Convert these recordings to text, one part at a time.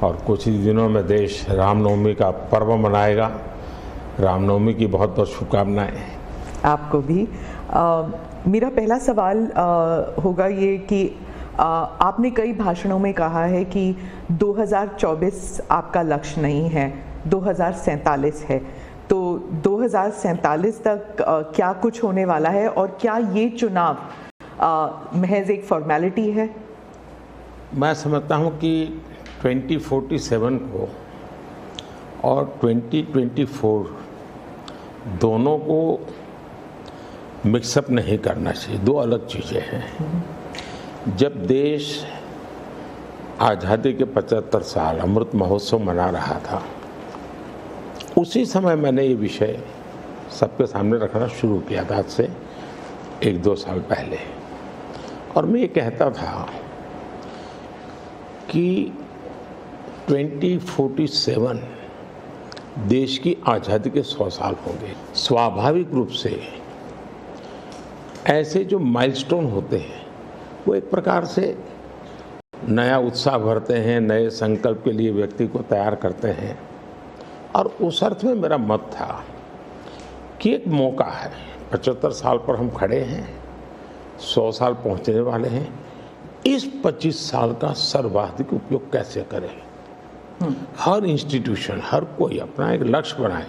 और कुछ ही दिनों में देश रामनवमी का पर्व मनाएगा। रामनवमी की बहुत बहुत शुभकामनाएं। आपको भी। मेरा पहला सवाल होगा ये कि आपने कई भाषणों में कहा है कि 2024 आपका लक्ष्य नहीं है, 2047 है। तो 2047 तक क्या कुछ होने वाला है और क्या ये चुनाव महज एक फॉर्मेलिटी है? मैं समझता हूँ कि 2047 को और 2024 दोनों को मिक्सअप नहीं करना चाहिए, दो अलग चीज़ें हैं। जब देश आज़ादी के 75 साल अमृत महोत्सव मना रहा था, उसी समय मैंने ये विषय सबके सामने रखना शुरू किया था, आज से 1-2 साल पहले। और मैं ये कहता था कि 2047 देश की आज़ादी के 100 साल होंगे। स्वाभाविक रूप से ऐसे जो माइलस्टोन होते हैं वो एक प्रकार से नया उत्साह भरते हैं, नए संकल्प के लिए व्यक्ति को तैयार करते हैं। और उस अर्थ में मेरा मत था कि एक मौका है, 75 साल पर हम खड़े हैं, 100 साल पहुंचने वाले हैं, इस 25 साल का सर्वाधिक उपयोग कैसे करें। हर इंस्टीट्यूशन, हर कोई अपना एक लक्ष्य बनाए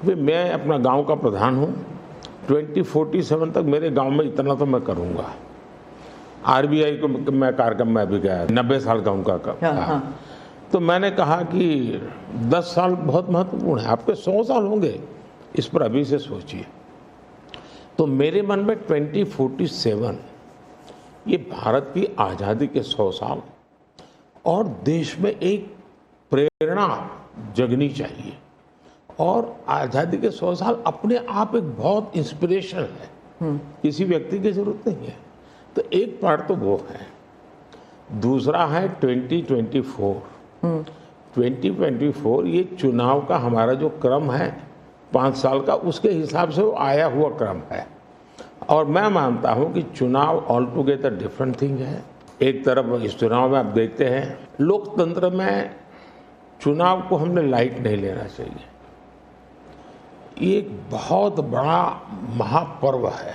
कि मैं अपना गांव का प्रधान हूं, 2047 तक मेरे गांव में इतना तो मैं करूंगा। आरबीआई को मैं कार्यक्रम में भी गया, 90 साल का उनका था। तो मैंने कहा कि 10 साल बहुत महत्वपूर्ण है, आपके 100 साल होंगे, इस पर अभी से सोचिए। तो मेरे मन में 2047 ये भारत की आज़ादी के 100 साल और देश में एक प्रेरणा जगनी चाहिए। और आज़ादी के 100 साल अपने आप एक बहुत इंस्पिरेशन है, किसी व्यक्ति की जरूरत नहीं है। तो एक पार्ट तो वो है। दूसरा है 2024। 2024 ये चुनाव का हमारा जो क्रम है 5 साल का, उसके हिसाब से वो आया हुआ क्रम है। और मैं मानता हूँ कि चुनाव ऑल टुगेदर डिफरेंट थिंग है। एक तरफ इस चुनाव में आप देखते हैं, लोकतंत्र में चुनाव को हमने लाइट नहीं लेना चाहिए। ये एक बहुत बड़ा महापर्व है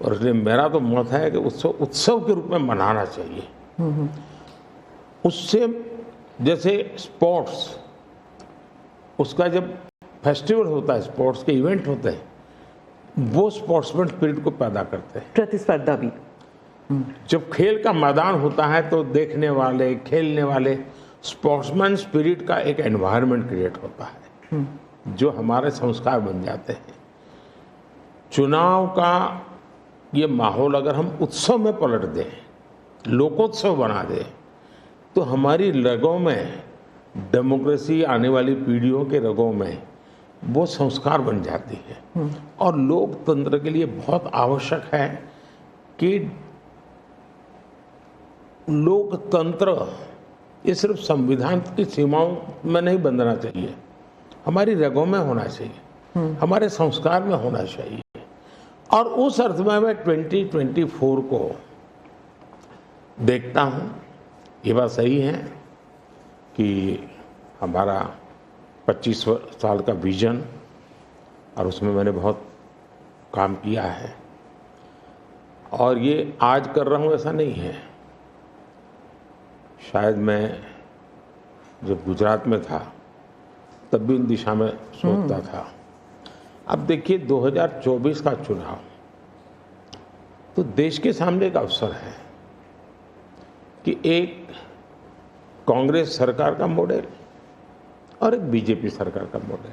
और इसलिए मेरा तो मत है कि उत्सव के रूप में मनाना चाहिए। उससे जैसे स्पोर्ट्स, उसका जब फेस्टिवल होता है, स्पोर्ट्स के इवेंट होते हैं, वो स्पोर्ट्समैन स्पिरिट को पैदा करते हैं। प्रतिस्पर्धा भी। जब खेल का मैदान होता है तो देखने वाले, खेलने वाले, स्पोर्ट्समैन स्पिरिट का एक एनवायरनमेंट क्रिएट होता है जो हमारे संस्कार बन जाते हैं। चुनाव का ये माहौल अगर हम उत्सव में पलट दें, लोकोत्सव बना दें, तो हमारी रगों में, डेमोक्रेसी आने वाली पीढ़ियों के रगों में वो संस्कार बन जाती है। और लोकतंत्र के लिए बहुत आवश्यक है कि लोकतंत्र ये सिर्फ संविधान की सीमाओं में नहीं बंधना चाहिए, हमारी रगों में होना चाहिए, हमारे संस्कार में होना चाहिए। और उस अर्थ में मैं 2024 को देखता हूँ। ये बात सही है कि हमारा 25 साल का विजन, और उसमें मैंने बहुत काम किया है। और ये आज कर रहा हूँ ऐसा नहीं है। शायद मैं जब गुजरात में था तब भी उन दिशा में सोचता था। अब देखिए 2024 का चुनाव तो देश के सामने एक अवसर है कि एक कांग्रेस सरकार का मॉडल और एक बीजेपी सरकार का मॉडल,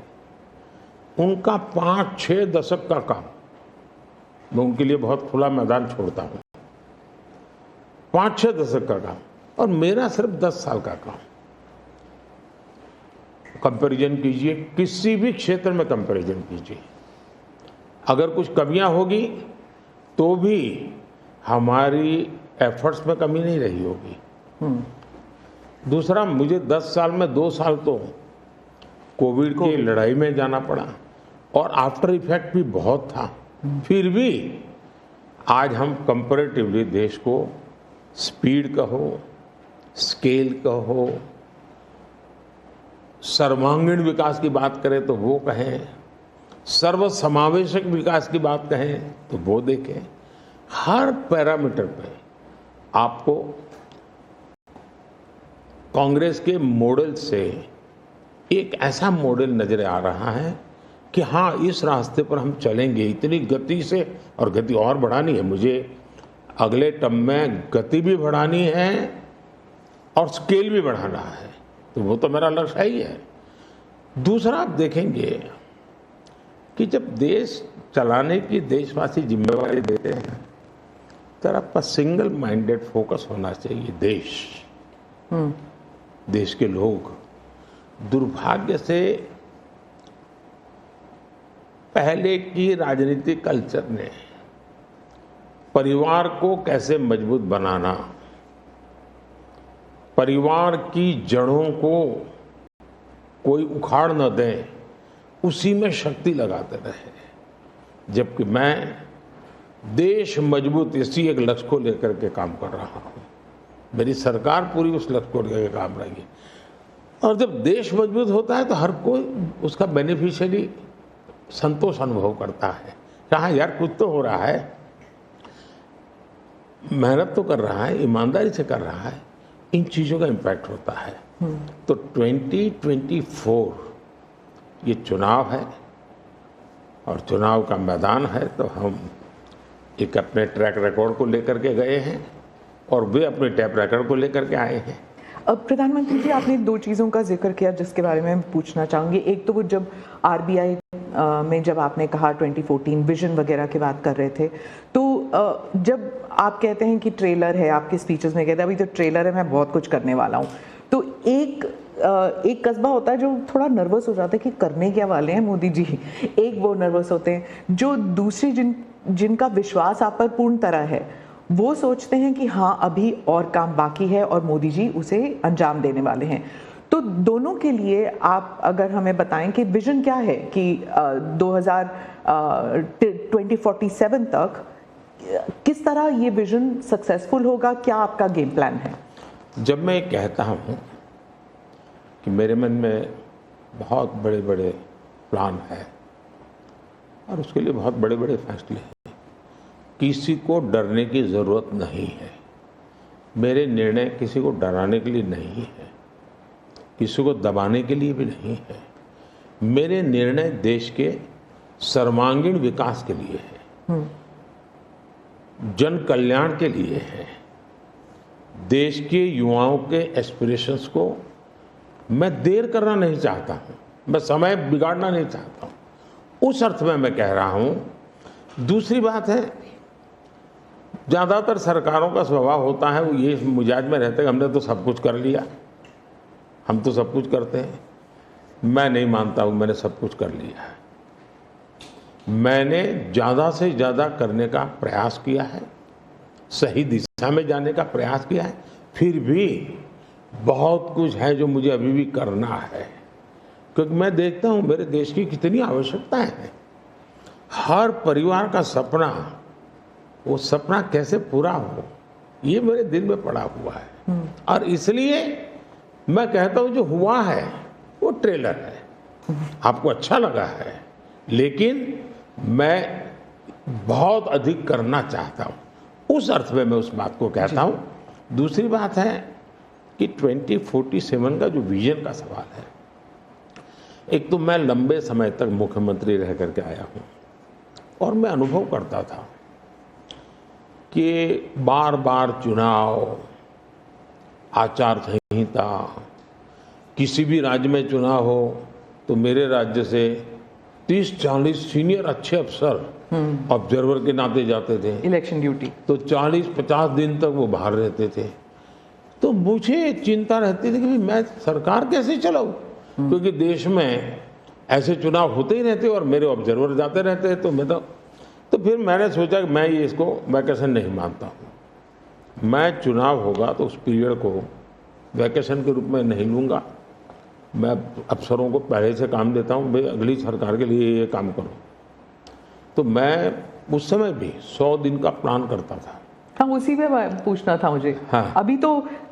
उनका 5-6 दशक का काम, मैं उनके लिए बहुत खुला मैदान छोड़ता हूँ। 5-6 दशक का काम और मेरा सिर्फ 10 साल का काम। कंपैरिजन कीजिए, किसी भी क्षेत्र में कंपैरिजन कीजिए, अगर कुछ कमियां होगी तो भी हमारी एफर्ट्स में कमी नहीं रही होगी। दूसरा, मुझे 10 साल में 2 साल तो कोविड की लड़ाई में जाना पड़ा और आफ्टर इफेक्ट भी बहुत था। फिर भी आज हम कंपैरेटिवली देश को स्पीड कहो, स्केल कहो, सर्वांगीण विकास की बात करें तो वो कहें, सर्व समावेशक विकास की बात कहें तो वो देखें। हर पैरामीटर पे आपको कांग्रेस के मॉडल से एक ऐसा मॉडल नजर आ रहा है कि हाँ, इस रास्ते पर हम चलेंगे इतनी गति से, और गति और बढ़ानी है मुझे। अगले टर्म में गति भी बढ़ानी है और स्केल भी बढ़ाना है, तो वो तो मेरा लक्ष्य ही है। दूसरा, आप देखेंगे कि जब देश चलाने की देशवासी जिम्मेवारी देते हैं तो आपका सिंगल माइंडेड फोकस होना चाहिए। देश के लोग दुर्भाग्य से पहले की राजनीतिक कल्चर ने परिवार को कैसे मजबूत बनाना, परिवार की जड़ों को कोई उखाड़ न दे, उसी में शक्ति लगाते रहे। जबकि मैं देश मजबूत इसी एक लक्ष्य को लेकर के काम कर रहा हूँ। मेरी सरकार पूरी उस लक्ष्य को लेकर काम रही है। और जब देश मजबूत होता है तो हर कोई उसका बेनिफिशियरी संतोष अनुभव करता है। कहा यार कुछ तो हो रहा है, मेहनत तो कर रहा है, ईमानदारी से कर रहा है, इन चीज़ों का इम्पैक्ट होता है। तो 2024 ये चुनाव है और चुनाव का मैदान है, तो हम एक अपने ट्रैक रिकॉर्ड को लेकर के गए हैं और वे अपने ट्रैक रिकॉर्ड को लेकर के आए हैं। अब प्रधानमंत्री जी, आपने दो चीज़ों का जिक्र किया जिसके बारे में पूछना चाहूँगी। एक तो वो जब आरबीआई में जब आपने कहा 2014 विजन वगैरह की बात कर रहे थे, तो जब आप कहते हैं कि ट्रेलर है, आपके स्पीचेस में कहते हैं अभी तो ट्रेलर है, मैं बहुत कुछ करने वाला हूँ, तो एक कस्बा होता है जो थोड़ा नर्वस हो जाता है कि करने क्या वाले हैं मोदी जी। एक वो नर्वस होते हैं जो दूसरी जिनका विश्वास आप पर पूर्ण तरह है, वो सोचते हैं कि हाँ अभी और काम बाकी है और मोदी जी उसे अंजाम देने वाले हैं। तो दोनों के लिए आप अगर हमें बताएं कि विजन क्या है कि 2047 तक किस तरह ये विजन सक्सेसफुल होगा, क्या आपका गेम प्लान है? जब मैं कहता हूँ कि मेरे मन में बहुत बड़े बड़े प्लान है और उसके लिए बहुत बड़े बड़े फैसले हैं, किसी को डरने की ज़रूरत नहीं है। मेरे निर्णय किसी को डराने के लिए नहीं है, किसी को दबाने के लिए भी नहीं है। मेरे निर्णय देश के सर्वांगीण विकास के लिए है, जन कल्याण के लिए है। देश के युवाओं के एस्पिरेशंस को मैं देर करना नहीं चाहता हूँ, मैं समय बिगाड़ना नहीं चाहता हूँ, उस अर्थ में मैं कह रहा हूँ। दूसरी बात है, ज़्यादातर सरकारों का स्वभाव होता है वो ये मिजाज में रहते हैं हमने तो सब कुछ कर लिया, हम तो सब कुछ करते हैं। मैं नहीं मानता हूँ मैंने सब कुछ कर लिया है। मैंने ज़्यादा से ज़्यादा करने का प्रयास किया है, सही दिशा में जाने का प्रयास किया है, फिर भी बहुत कुछ है जो मुझे अभी भी करना है, क्योंकि मैं देखता हूँ मेरे देश की कितनी आवश्यकताएं हैं। हर परिवार का सपना, वो सपना कैसे पूरा हो, ये मेरे दिल में पड़ा हुआ है। और इसलिए मैं कहता हूँ जो हुआ है वो ट्रेलर है, आपको अच्छा लगा है, लेकिन मैं बहुत अधिक करना चाहता हूँ, उस अर्थ में मैं उस बात को कहता हूँ। दूसरी बात है कि 2047 का जो विजन का सवाल है, एक तो मैं लंबे समय तक मुख्यमंत्री रह करके आया हूँ और मैं अनुभव करता था कि बार बार चुनाव, आचार संहिता, किसी भी राज्य में चुनाव हो तो मेरे राज्य से 30-40 सीनियर अच्छे अफसर ऑब्जर्वर के नाते जाते थे इलेक्शन ड्यूटी, तो 40-50 दिन तक वो बाहर रहते थे। तो मुझे चिंता रहती थी कि मैं सरकार कैसे चलाऊं, क्योंकि देश में ऐसे चुनाव होते ही रहते और मेरे ऑब्जर्वर जाते रहते हैं। तो मैं तो फिर मैंने सोचा कि मैं ये इसको वैकेशन नहीं मानता हूँ। मैं चुनाव होगा तो उस पीरियड को वैकेशन के रूप में नहीं लूँगा। मैं अफसरों को पहले से काम देता हूँ, भाई अगली सरकार के लिए ये काम करो। तो मैं उस समय भी 100 दिन का प्लान करता था हाँ, उसी पे पूछना था मुझे। हाँ। अभी तो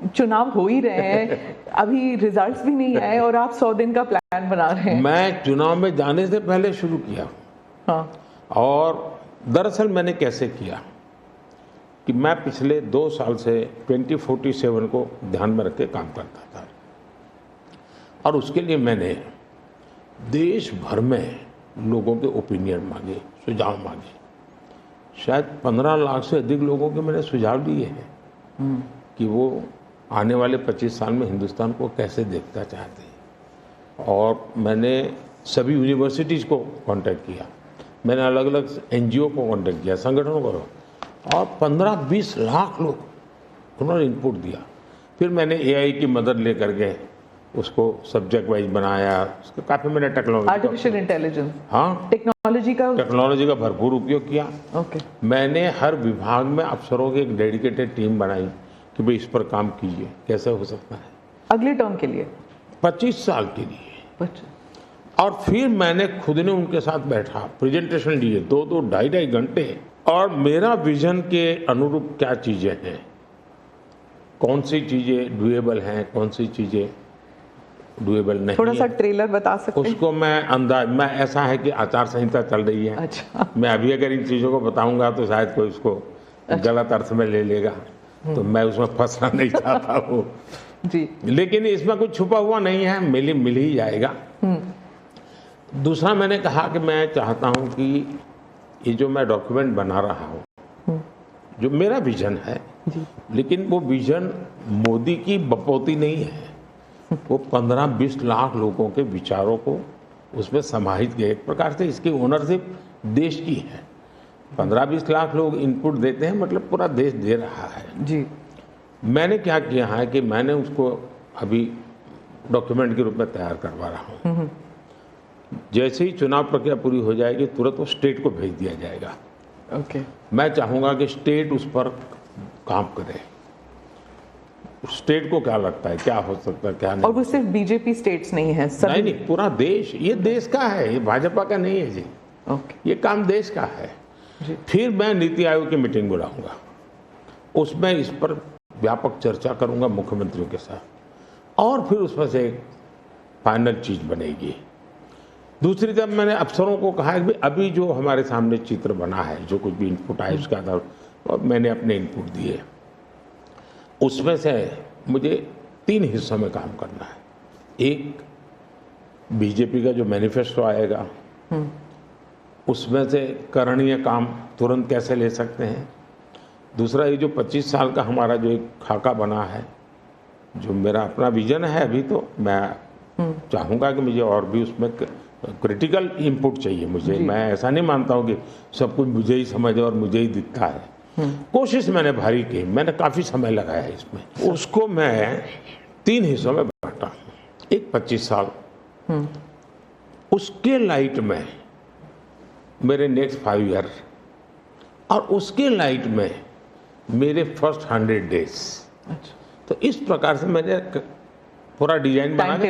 चुनाव हो ही रहे हैं, अभी रिजल्ट्स भी नहीं आए और आप 100 दिन का प्लान बना रहे हैं। मैं चुनाव में जाने से पहले शुरू किया। हाँ। और दरअसल मैंने कैसे किया कि मैं पिछले 2 साल से 2047 को ध्यान में रख के काम करता था, और उसके लिए मैंने देश भर में लोगों के ओपिनियन मांगे, सुझाव मांगे। शायद 15 लाख से अधिक लोगों के मैंने सुझाव दिए हैं कि वो आने वाले 25 साल में हिंदुस्तान को कैसे देखना चाहते हैं। और मैंने सभी यूनिवर्सिटीज़ को कांटेक्ट किया, मैंने अलग अलग एनजीओ को कांटेक्ट किया, संगठनों को, और 15-20 लाख लोग उन्होंने इनपुट दिया। फिर मैंने एआई की मदद लेकर के उसको सब्जेक्ट वाइज बनाया, उसका काफ़ी मैंने टेक्नोलॉजी, आर्टिफिशियल इंटेलिजेंस, हाँ, टेक्नोलॉजी का भरपूर उपयोग किया। ओके। मैंने हर विभाग में अफसरों की एक डेडिकेटेड टीम बनाई कि भाई इस पर काम कीजिए, कैसे हो सकता है अगले टर्म के लिए, 25 साल के लिए। और फिर मैंने खुद ने उनके साथ बैठा, प्रेजेंटेशन लिए 2-2, 2.5 घंटे, और मेरा विजन के अनुरूप क्या चीज़ें हैं, कौन सी चीज़ें डुएबल हैं, कौन सी चीज़ें डुएबल नहीं। थोड़ा सा ट्रेलर बता सकते हैं? उसको मैं ऐसा है कि आचार संहिता चल रही है। अच्छा। मैं अभी अगर इन चीज़ों को बताऊंगा तो शायद कोई उसको गलत अर्थ में ले लेगा, तो मैं उसमें फंसना नहीं चाहता हूँ जी। लेकिन इसमें कुछ छुपा हुआ नहीं है, मिल ही जाएगा। दूसरा मैंने कहा कि मैं चाहता हूँ कि ये जो मैं डॉक्यूमेंट बना रहा हूँ, जो मेरा विजन है, लेकिन वो विजन मोदी की बपौती नहीं है, वो 15-20 लाख लोगों के विचारों को उसमें समाहित किया। एक प्रकार से इसकी ओनरशिप देश की है। 15-20 लाख लोग इनपुट देते हैं, मतलब पूरा देश दे रहा है जी। मैंने क्या किया है कि मैंने उसको अभी डॉक्यूमेंट के रूप में तैयार करवा रहा हूँ। जैसे ही चुनाव प्रक्रिया पूरी हो जाएगी तुरंत वो स्टेट को भेज दिया जाएगा। ओके। मैं चाहूँगा कि स्टेट उस पर काम करे। स्टेट को क्या लगता है, क्या हो सकता है, क्या नहीं। और वो सिर्फ बीजेपी स्टेट्स नहीं है, सभी... नहीं, पूरा देश, ये देश का है, ये भाजपा का नहीं है जी। ओके। ये काम देश का है जी। फिर मैं नीति आयोग की मीटिंग बुलाऊंगा, उसमें इस पर व्यापक चर्चा करूंगा मुख्यमंत्रियों के साथ, और फिर उसमें से एक फाइनल चीज बनेगी। दूसरी तरफ मैंने अफसरों को कहा कि अभी जो हमारे सामने चित्र बना है, जो कुछ भी इनपुट आए उसके आधार पर मैंने अपने इनपुट दिए, उसमें से मुझे 3 हिस्सों में काम करना है। एक, बीजेपी का जो मैनिफेस्टो आएगा उसमें से करणीय काम तुरंत कैसे ले सकते हैं। दूसरा, ये जो 25 साल का हमारा जो एक खाका बना है, जो मेरा अपना विजन है, अभी तो मैं चाहूँगा कि मुझे और भी उसमें क्रिटिकल इनपुट चाहिए मुझे। मैं ऐसा नहीं मानता हूँ कि सब कुछ मुझे ही समझ और मुझे ही दिखता है। कोशिश मैंने भारी की, मैंने काफ़ी समय लगाया इसमें। उसको मैं 3 हिस्सों में बांटा। एक 25 साल, उसके लाइट में मेरे नेक्स्ट 5 ईयर, और उसके लाइट में मेरे फर्स्ट 100 डेज। अच्छा। तो इस प्रकार से मैंने पूरा डिजाइन बना के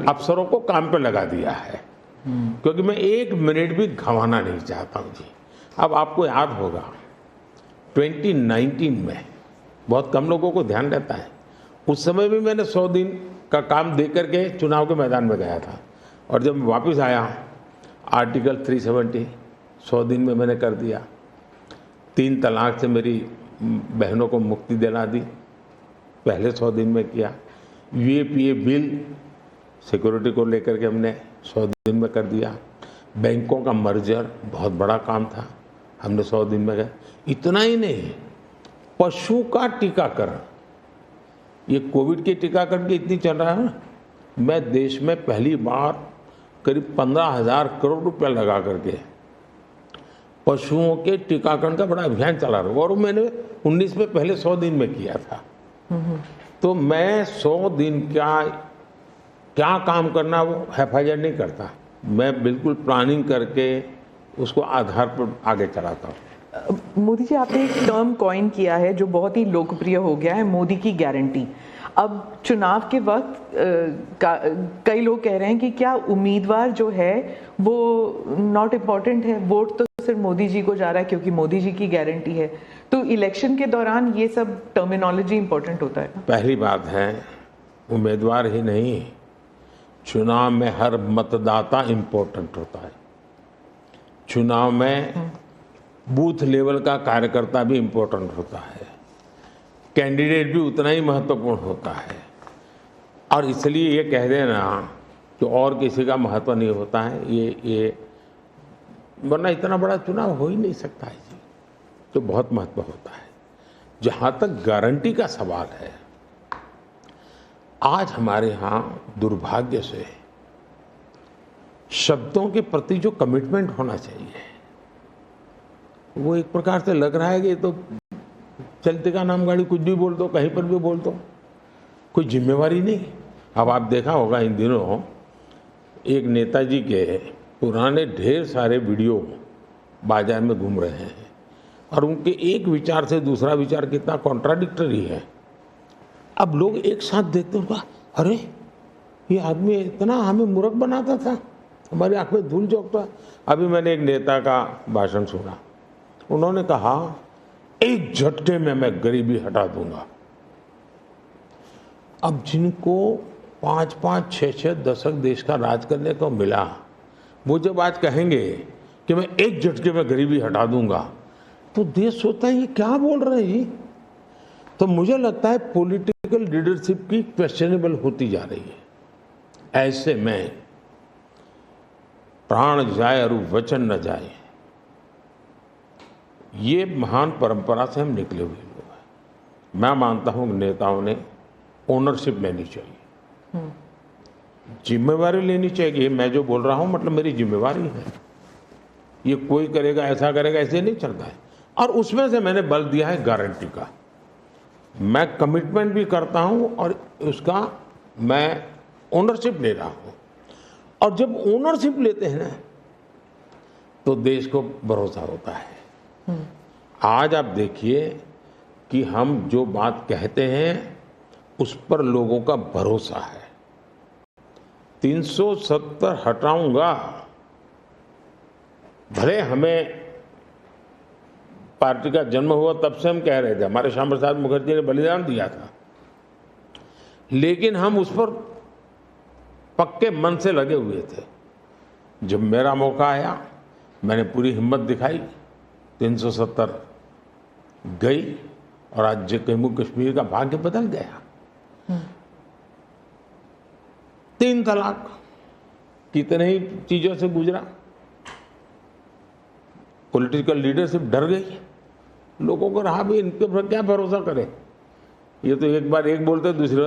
अफसरों को काम पे लगा दिया है, क्योंकि मैं 1 मिनट भी गंवाना नहीं चाहता हूँ जी। अब आपको याद होगा 2019 में बहुत कम लोगों को ध्यान रहता है, उस समय भी मैंने 100 दिन का काम दे करके चुनाव के मैदान में गया था, और जब वापस आया आर्टिकल 370 100 दिन में मैंने कर दिया। 3 तलाक से मेरी बहनों को मुक्ति दिला दी, पहले 100 दिन में किया। यूएपीए बिल सिक्योरिटी को लेकर के हमने 100 दिन में कर दिया। बैंकों का मर्जर बहुत बड़ा काम था, हमने 100 दिन में किया। इतना ही नहीं, पशु का टीकाकरण, ये कोविड के टीकाकरण की इतनी चल रहा है ना, मैं देश में पहली बार करीब 15,000 करोड़ रुपया लगा करके पशुओं के टीकाकरण का बड़ा अभियान चला रहा हूँ, और मैंने 19 में पहले 100 दिन में किया था। तो मैं 100 दिन क्या काम करना वो हैफाजत नहीं करता, मैं बिल्कुल प्लानिंग करके उसको आधार पर आगे चलाता हूँ। मोदी जी, आपने एक टर्म कॉइन किया है जो बहुत ही लोकप्रिय हो गया है, मोदी की गारंटी। अब चुनाव के वक्त कई लोग कह रहे हैं कि क्या उम्मीदवार जो है वो नॉट इम्पॉर्टेंट है, वोट तो सिर्फ मोदी जी को जा रहा है क्योंकि मोदी जी की गारंटी है। तो इलेक्शन के दौरान ये सब टर्मिनोलॉजी इंपॉर्टेंट होता है। पहली बात है, उम्मीदवार ही नहीं, चुनाव में हर मतदाता इम्पोर्टेंट होता है। चुनाव में बूथ लेवल का कार्यकर्ता भी इम्पोर्टेंट होता है, कैंडिडेट भी उतना ही महत्वपूर्ण होता है। और इसलिए ये कह देना कि और किसी का महत्व नहीं होता है, ये वरना इतना बड़ा चुनाव हो ही नहीं सकता है जी, तो बहुत महत्व होता है। जहाँ तक गारंटी का सवाल है, आज हमारे यहाँ दुर्भाग्य से शब्दों के प्रति जो कमिटमेंट होना चाहिए, वो एक प्रकार से लग रहा है कि तो चलते का नाम गाड़ी, कुछ भी बोल दो, कहीं पर भी बोल दो, कोई जिम्मेवारी नहीं। अब आप देखा होगा इन दिनों एक नेताजी के पुराने ढेर सारे वीडियो बाजार में घूम रहे हैं और उनके एक विचार से दूसरा विचार कितना कॉन्ट्राडिक्टरी है। अब लोग एक साथ देखते हैं, अरे ये आदमी इतना हमें मूर्ख बनाता था, हमारी आंख में धूल झोंकता। अभी मैंने एक नेता का भाषण सुना, उन्होंने कहा एक झटके में मैं गरीबी हटा दूंगा। अब जिनको 5-5, 6-6 दशक देश का राज करने को मिला, वो जब आज कहेंगे कि मैं एक झटके में गरीबी हटा दूंगा, तो देश सोचता है ये क्या बोल रहे हैं। तो मुझे लगता है पॉलिटिकल लीडरशिप की क्वेश्चनेबल होती जा रही है। ऐसे में प्राण जाए और वचन न जाए, ये महान परंपरा से हम निकले हुए लोग हैं। मैं मानता हूं कि नेताओं ने ओनरशिप लेनी चाहिए, जिम्मेवारी लेनी चाहिए। मैं जो बोल रहा हूं मतलब मेरी जिम्मेवारी है, ये कोई करेगा ऐसा करेगा ऐसे नहीं चलता है। और उसमें से मैंने बल दिया है गारंटी का। मैं कमिटमेंट भी करता हूं और उसका मैं ओनरशिप ले रहा हूं। और जब ओनरशिप लेते हैं ना, तो देश को भरोसा होता है। आज आप देखिए कि हम जो बात कहते हैं उस पर लोगों का भरोसा है। 370 हटाऊंगा, भले हमें पार्टी का जन्म हुआ तब से हम कह रहे थे, हमारे श्यामा प्रसाद मुखर्जी ने बलिदान दिया था, लेकिन हम उस पर पक्के मन से लगे हुए थे। जब मेरा मौका आया, मैंने पूरी हिम्मत दिखाई, 370 गई और आज जम्मू कश्मीर का भाग्य बदल गया। 3 तलाक कितने ही चीजों से गुजरा, पॉलिटिकल लीडरशिप डर गई, लोगों को रहा भी इनके पर क्या भरोसा करें। ये तो एक बार एक बोलते दूसरे,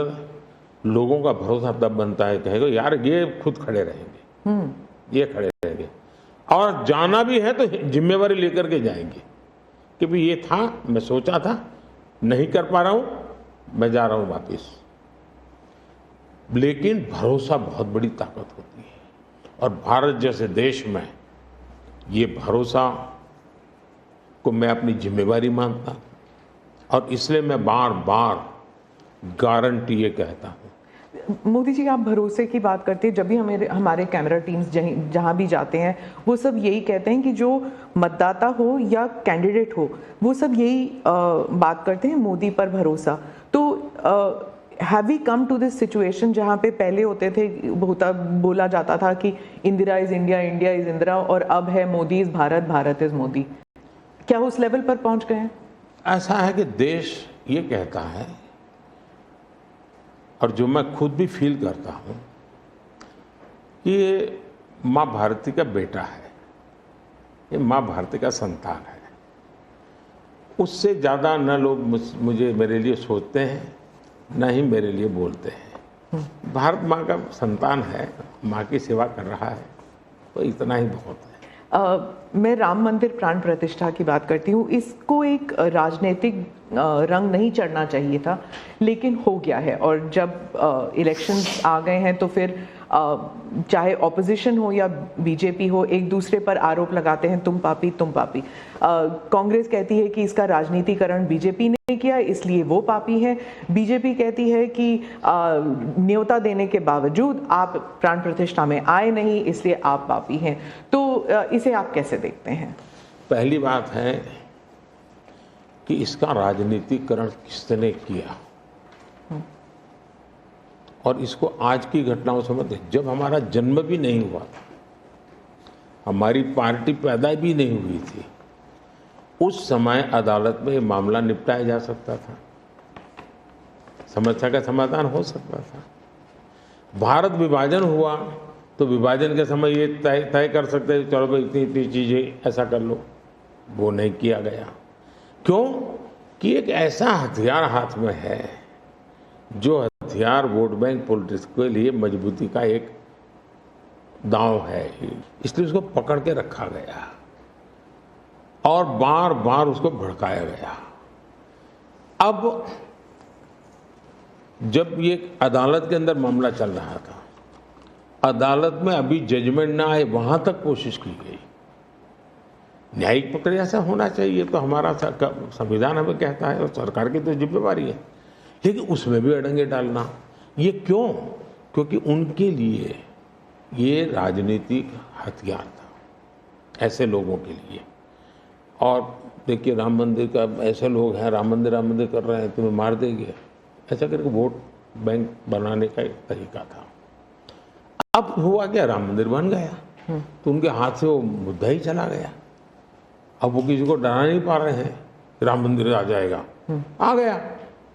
लोगों का भरोसा तब बनता है, कहेगा यार ये खुद खड़े रहेंगे, ये खड़े रहेंगे और जाना भी है तो जिम्मेवारी लेकर के जाएंगे कि भाई ये था, मैं सोचा था, नहीं कर पा रहा हूं, मैं जा रहा हूं वापिस। लेकिन भरोसा बहुत बड़ी ताकत होती है और भारत जैसे देश में ये भरोसा को मैं अपनी जिम्मेवारी मानता हूं और इसलिए मैं बार बार गारंटी ये कहता हूं। मोदी जी, आप भरोसे की बात करते हैं, जब भी हमारे कैमरा टीम्स जहां भी जाते हैं वो सब यही कहते हैं कि जो मतदाता हो या कैंडिडेट हो, वो सब यही बात करते हैं, मोदी पर भरोसा। तो have we come to this situation जहाँ पे पहले होते थे, बोला जाता था कि Indira is India, India is Indira, और अब है मोदी इज भारत, भारत इज मोदी। क्या उस लेवल पर पहुंच गए हैं? ऐसा है कि देश ये कहता है और जो मैं खुद भी फील करता हूं कि ये माँ भारती का बेटा है, ये माँ भारती का संतान है। उससे ज़्यादा न लोग मुझे मेरे लिए सोचते हैं, न ही मेरे लिए बोलते हैं। भारत माँ का संतान है, माँ की सेवा कर रहा है, तो इतना ही बहुत है। मैं राम मंदिर प्राण प्रतिष्ठा की बात करती हूँ। इसको एक राजनीतिक रंग नहीं चढ़ना चाहिए था, लेकिन हो गया है। और जब इलेक्शंस आ गए हैं तो फिर चाहे ऑपोजिशन हो या बीजेपी हो, एक दूसरे पर आरोप लगाते हैं, तुम पापी तुम पापी। कांग्रेस कहती है कि इसका राजनीतिकरण बीजेपी ने किया इसलिए वो पापी है। बीजेपी कहती है कि न्योता देने के बावजूद आप प्राण प्रतिष्ठा में आए नहीं इसलिए आप पापी हैं। तो इसे आप कैसे देखते हैं? पहली बात है कि इसका राजनीतिकरण किसने किया। और इसको आज की घटनाओं से मत, जब हमारा जन्म भी नहीं हुआ था, हमारी पार्टी पैदा भी नहीं हुई थी, उस समय अदालत में ये मामला निपटाया जा सकता था, समस्या का समाधान हो सकता था। भारत विभाजन हुआ तो विभाजन के समय ये तय कर सकते थे, चलो भाई इतनी इतनी चीज़ें ऐसा कर लो, वो नहीं किया गया। क्यों? कि एक ऐसा हथियार हाथ में है, जो हथियार वोट बैंक पॉलिटिक्स के लिए मजबूती का एक दांव है, इसलिए उसको पकड़ के रखा गया और बार बार उसको भड़काया गया। अब जब ये अदालत के अंदर मामला चल रहा था, अदालत में अभी जजमेंट ना आए वहां तक कोशिश की गई। न्यायिक प्रक्रिया से होना चाहिए, तो हमारा संविधान हमें कहता है और सरकार की तो जिम्मेवारी है, लेकिन उसमें भी अड़ंगे डालना, ये क्यों? क्योंकि उनके लिए ये राजनीतिक हथियार था, ऐसे लोगों के लिए। और देखिए राम मंदिर का, ऐसे लोग हैं राम मंदिर कर रहे हैं, तुम्हें मार देंगे, ऐसा करके वोट बैंक बनाने का एक तरीका था। अब हुआ क्या, राम मंदिर बन गया तो उनके हाथ से वो मुद्दा ही चला गया। अब वो किसी को डरा नहीं पा रहे हैं, राम मंदिर आ जाएगा, आ गया,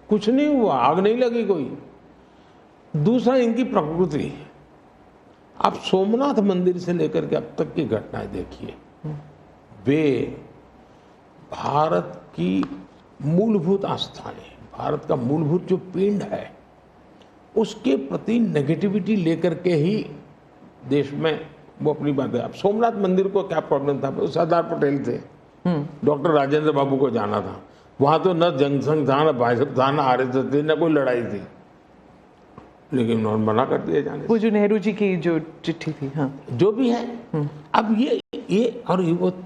कुछ नहीं हुआ, आग नहीं लगी कोई। दूसरा, इनकी प्रकृति, आप सोमनाथ मंदिर से लेकर के अब तक की घटनाएं देखिए, वे भारत की मूलभूत आस्थाएं, भारत का मूलभूत जो पिंड है, उसके प्रति नेगेटिविटी लेकर के ही देश में वो अपनी बात है। अब सोमनाथ मंदिर को क्या प्रॉब्लम था, सरदार पटेल थे, डॉक्टर राजेंद्र बाबू को जाना था, वहां तो न जनसंघ था, न भाजपा था, न आरएसएस थी, न कोई लड़ाई थी, लेकिन उन्होंने मना कर दिया जाने। वो जो नेहरू जी की जो चिट्ठी थी, हाँ, जो भी है, अब ये और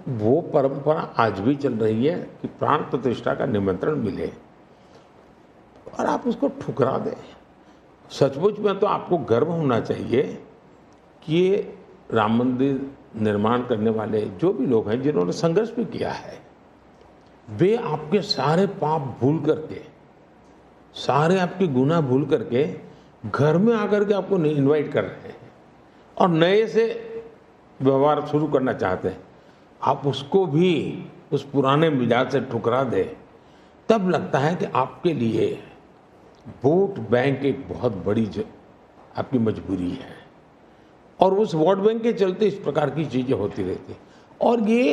वो परंपरा आज भी चल रही है कि प्राण प्रतिष्ठा का निमंत्रण मिले और आप उसको ठुकरा दें। सचमुच में तो आपको गर्व होना चाहिए कि ये राम मंदिर निर्माण करने वाले जो भी लोग हैं, जिन्होंने संघर्ष भी किया है, वे आपके सारे पाप भूल करके, सारे आपके गुनाह भूल करके घर में आकर के आपको इनवाइट कर रहे हैं और नए से व्यवहार शुरू करना चाहते हैं। आप उसको भी उस पुराने मिजाज से ठुकरा दे, तब लगता है कि आपके लिए वोट बैंक एक बहुत बड़ी आपकी मजबूरी है। और उस वोट बैंक के चलते इस प्रकार की चीज़ें होती रहती। और ये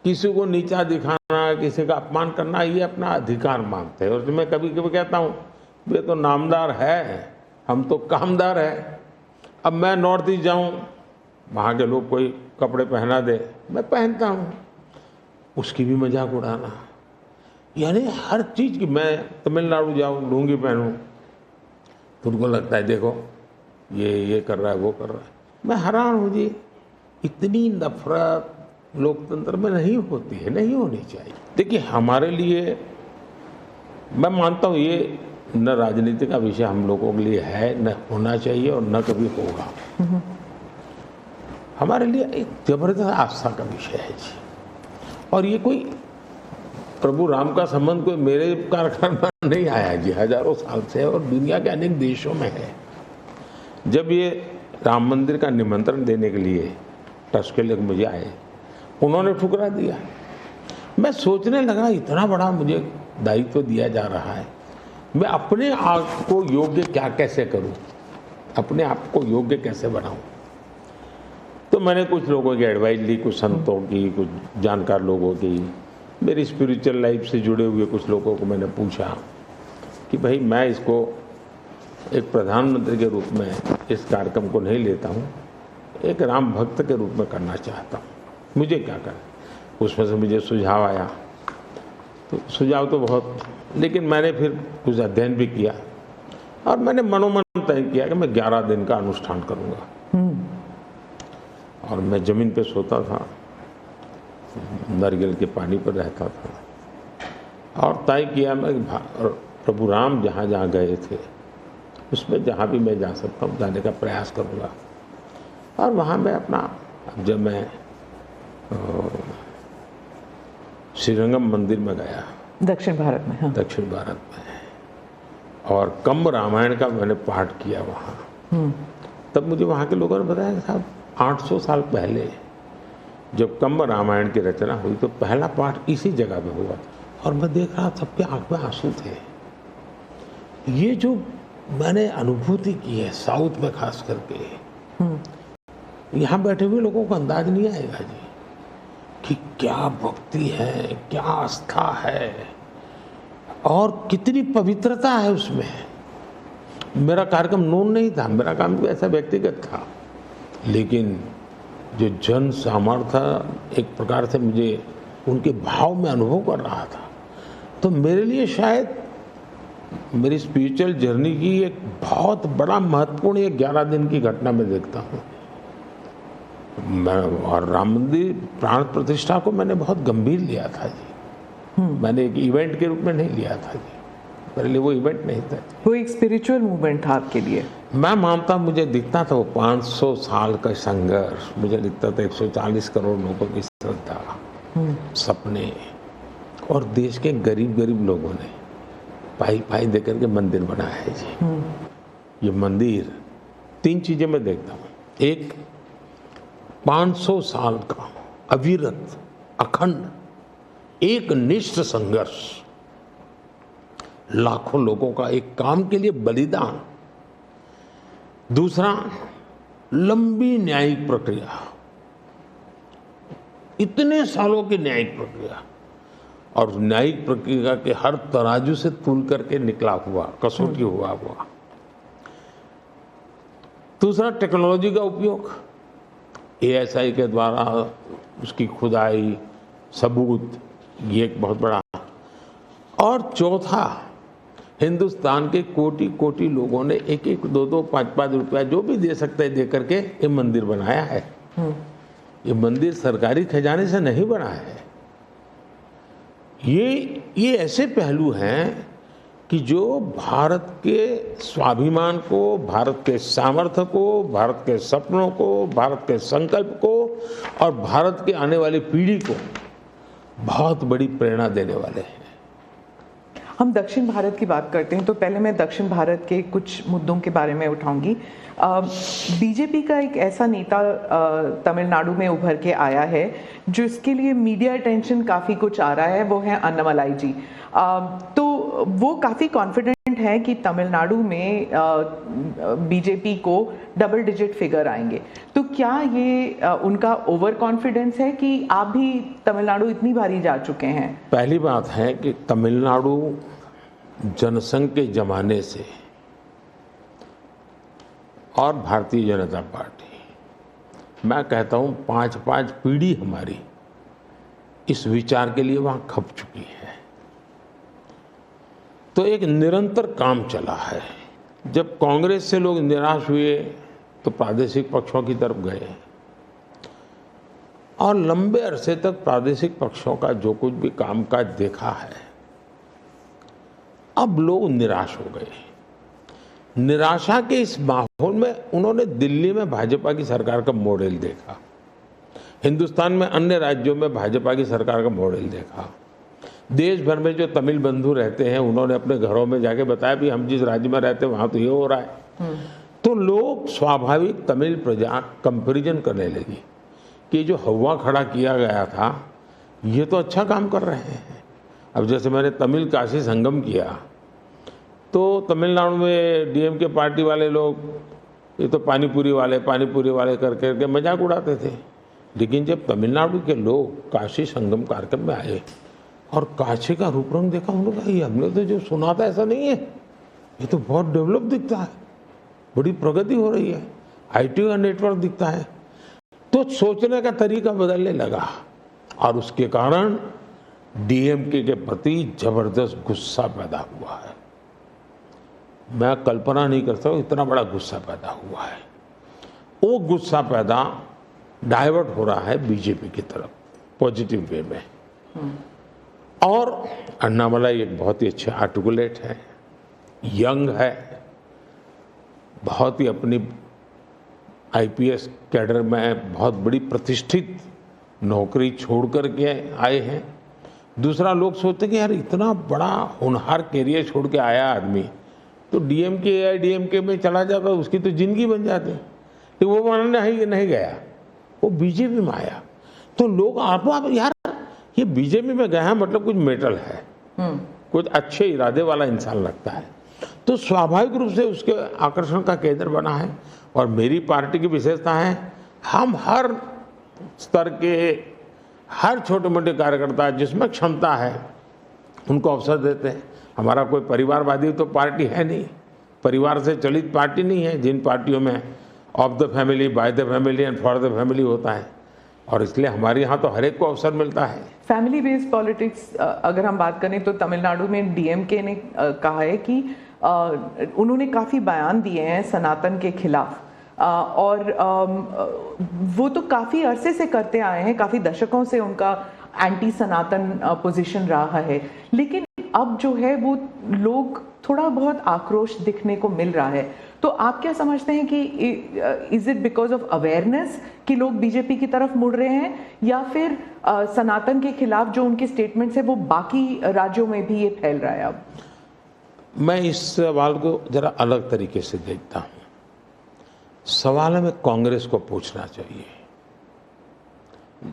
किसी को नीचा दिखाना, किसी का अपमान करना, ये अपना अधिकार मानते हैं। और मैं कभी कभी कहता हूँ, वे तो नामदार है, हम तो कामदार है। अब मैं नॉर्थ ईस्ट जाऊँ, वहाँ के लोग कोई कपड़े पहना दे, मैं पहनता हूँ, उसकी भी मजाक उड़ाना, यानी हर चीज़ की। मैं तमिलनाडु जाऊँ, लुंगी पहनूँ, तो उनको लगता है देखो ये कर रहा है, वो कर रहा है। मैं हैरान हूँ जी, इतनी नफरत लोकतंत्र में नहीं होती है, नहीं होनी चाहिए। देखिए हमारे लिए, मैं मानता हूँ ये न राजनीति का विषय हम लोगों के लिए है, न होना चाहिए और न कभी होगा। हमारे लिए एक जबरदस्त आस्था का विषय है जी। और ये कोई प्रभु राम का संबंध कोई मेरे कारखाना नहीं आया जी, हजारों साल से और दुनिया के अनेक देशों में है। जब ये राम मंदिर का निमंत्रण देने के लिए ट्रस्ट के लोग मुझे आए, उन्होंने ठुकरा दिया। मैं सोचने लगा, इतना बड़ा मुझे दायित्व दिया जा रहा है, मैं अपने आप को योग्य कैसे करूं, अपने आप को योग्य कैसे बनाऊं। तो मैंने कुछ लोगों की एडवाइस ली, कुछ संतों की, कुछ जानकार लोगों की, मेरी स्पिरिचुअल लाइफ से जुड़े हुए कुछ लोगों को मैंने पूछा कि भाई मैं इसको एक प्रधानमंत्री के रूप में इस कार्यक्रम को नहीं लेता हूँ, एक राम भक्त के रूप में करना चाहता हूँ, मुझे क्या करें। उसमें से मुझे सुझाव आया, तो सुझाव तो बहुत, लेकिन मैंने फिर कुछ अध्ययन भी किया और मैंने मनोमन तय किया कि मैं 11 दिन का अनुष्ठान करूँगा। और मैं ज़मीन पे सोता था, नारियल के पानी पर रहता था और तय किया मैं प्रभु राम जहाँ जहाँ गए थे उसमें जहाँ भी मैं जा सकता हूँ जाने का प्रयास करूँगा। और वहाँ मैं अपना, जब मैं श्रीरंगम मंदिर में गया दक्षिण भारत में, हाँ। दक्षिण भारत में। और कम्ब रामायण का मैंने पाठ किया वहाँ। तब मुझे वहाँ के लोगों ने बताया कि साहब 800 साल पहले जब कम्ब रामायण की रचना हुई तो पहला पाठ इसी जगह पे हुआ था। और मैं देख रहा सबके आंख में आंसू थे। ये जो मैंने अनुभूति की है साउथ में खास करके, यहाँ बैठे हुए लोगों को अंदाज नहीं आएगा जी कि क्या भक्ति है, क्या आस्था है और कितनी पवित्रता है उसमें। मेरा कार्यक्रम नोन नहीं था, मेरा काम भी ऐसा व्यक्तिगत था, लेकिन जो जन सामर्थ्य एक प्रकार से मुझे उनके भाव में अनुभव कर रहा था, तो मेरे लिए शायद मेरी स्पिरिचुअल जर्नी की एक बहुत बड़ा महत्वपूर्ण एक 11 दिन की घटना में देखता हूँ। मैं और राम मंदिर प्राण प्रतिष्ठा को मैंने बहुत गंभीर लिया था जी। मैंने एक इवेंट के रूप में नहीं लिया था जी, मेरे लिए वो इवेंट नहीं था। वो एक स्पिरिचुअल मूवमेंट था आपके लिए? मैं मानता, मुझे दिखता था वो 500 साल का संघर्ष, मुझे दिखता था 140 करोड़ लोगों की श्रद्धा, सपने, और देश के गरीब लोगों ने पाई दे करके मंदिर बनाया है जी। ये मंदिर 3 चीजें मैं देखता हूँ। एक, 500 साल का अविरत अखंड एक निष्ठ संघर्ष, लाखों लोगों का एक काम के लिए बलिदान। दूसरा, लंबी न्यायिक प्रक्रिया, इतने सालों की न्यायिक प्रक्रिया, और न्यायिक प्रक्रिया के हर तराजू से तुल करके निकला हुआ, कसौटी हुआ। दूसरा, टेक्नोलॉजी का उपयोग, ASI के द्वारा उसकी खुदाई, सबूत, ये एक बहुत बड़ा। और चौथा, हिंदुस्तान के कोटि लोगों ने 1-1, 2-2, 5-5 रुपया जो भी दे सकते हैं दे करके ये मंदिर बनाया है। ये मंदिर सरकारी खजाने से नहीं बना है। ये ऐसे पहलू हैं कि जो भारत के स्वाभिमान को, भारत के सामर्थ्य को, भारत के सपनों को, भारत के संकल्प को और भारत के आने वाली पीढ़ी को बहुत बड़ी प्रेरणा देने वाले हैं। हम दक्षिण भारत की बात करते हैं तो पहले मैं दक्षिण भारत के कुछ मुद्दों के बारे में उठाऊंगी। बीजेपी का एक ऐसा नेता तमिलनाडु में उभर के आया है जो इसके लिए मीडिया अटेंशन काफ़ी कुछ आ रहा है, वो है अन्नामलाई जी। तो वो काफ़ी कॉन्फिडेंट है कि तमिलनाडु में बीजेपी को डबल डिजिट फिगर आएंगे। तो क्या ये उनका ओवर कॉन्फिडेंस है कि आप भी तमिलनाडु इतनी बारी जा चुके हैं? पहली बात है कि तमिलनाडु जनसंघ के जमाने से और भारतीय जनता पार्टी, मैं कहता हूँ 5-5 पीढ़ी हमारी इस विचार के लिए वहाँ खप चुकी है। तो एक निरंतर काम चला है। जब कांग्रेस से लोग निराश हुए तो प्रादेशिक पक्षों की तरफ गए और लंबे अरसे तक प्रादेशिक पक्षों का जो कुछ भी कामकाज देखा है, अब लोग निराश हो गए। निराशा के इस माहौल में उन्होंने दिल्ली में भाजपा की सरकार का मॉडल देखा, हिंदुस्तान में अन्य राज्यों में भाजपा की सरकार का मॉडल देखा, देश भर में जो तमिल बंधु रहते हैं उन्होंने अपने घरों में जाके बताया भी हम जिस राज्य में रहते हैं वहाँ तो ये हो रहा है। तो लोग स्वाभाविक तमिल प्रजा कंपैरिजन करने लगी कि जो हवा खड़ा किया गया था ये तो अच्छा काम कर रहे हैं। अब जैसे मैंने तमिल काशी संगम किया तो तमिलनाडु में DMK पार्टी वाले लोग ये तो पानीपुरी वाले कर करके मजाक उड़ाते थे, लेकिन जब तमिलनाडु के लोग काशी संगम कार्यक्रम में आए और काशी का रूप रंग देखा, उन्होंने कहा ये हमने तो जो सुना था ऐसा नहीं है, ये तो बहुत डेवलप दिखता है, बड़ी प्रगति हो रही है, IT का नेटवर्क दिखता है। तो सोचने का तरीका बदलने लगा और उसके कारण DMK के प्रति जबरदस्त गुस्सा पैदा हुआ है। मैं कल्पना नहीं कर सकता इतना बड़ा गुस्सा पैदा हुआ है। वो गुस्सा पैदा डाइवर्ट हो रहा है बीजेपी की तरफ पॉजिटिव वे में। और अन्नामलाई एक बहुत ही अच्छे आर्टिकुलेट है, यंग है, बहुत ही अपनी IPS कैडर में बहुत बड़ी प्रतिष्ठित नौकरी छोड़ कर के आए हैं दूसरा, लोग सोचते कि यार इतना बड़ा होनहार कैरियर छोड़ के आया आदमी, तो डीएमके एआईडीएमके में चला जाता उसकी तो जिंदगी बन जाती, लेकिन वो मानने नहीं गया, वो बीजेपी में आया। तो लोग आप यार ये बीजेपी में गया है मतलब कुछ मेटल है, कुछ अच्छे इरादे वाला इंसान लगता है, तो स्वाभाविक रूप से उसके आकर्षण का केंद्र बना है। और मेरी पार्टी की विशेषता है, हम हर स्तर के हर छोटे मोटे कार्यकर्ता जिसमें क्षमता है उनको अवसर देते हैं। हमारा कोई परिवारवादी तो पार्टी है नहीं, परिवार से चलित पार्टी नहीं है, जिन पार्टियों में of the family, by the family and for the family होता है, और इसलिए हमारे यहाँ तो हर एक को अवसर मिलता है। फैमिली बेस्ड पॉलिटिक्स अगर हम बात करें तो तमिलनाडु में डीएमके ने कहा है कि उन्होंने काफ़ी बयान दिए हैं सनातन के खिलाफ, और वो तो काफ़ी अरसे से करते आए हैं, काफ़ी दशकों से उनका एंटी सनातन पोजीशन रहा है, लेकिन अब जो है वो लोग थोड़ा बहुत आक्रोश दिखने को मिल रहा है। तो आप क्या समझते हैं कि is it because of awareness कि लोग बीजेपी की तरफ मुड़ रहे हैं, या फिर सनातन के खिलाफ जो उनके स्टेटमेंट्स है वो बाकी राज्यों में भी ये फैल रहा है? अब मैं इस सवाल को जरा अलग तरीके से देखता हूँ। सवाल हमें कांग्रेस को पूछना चाहिए।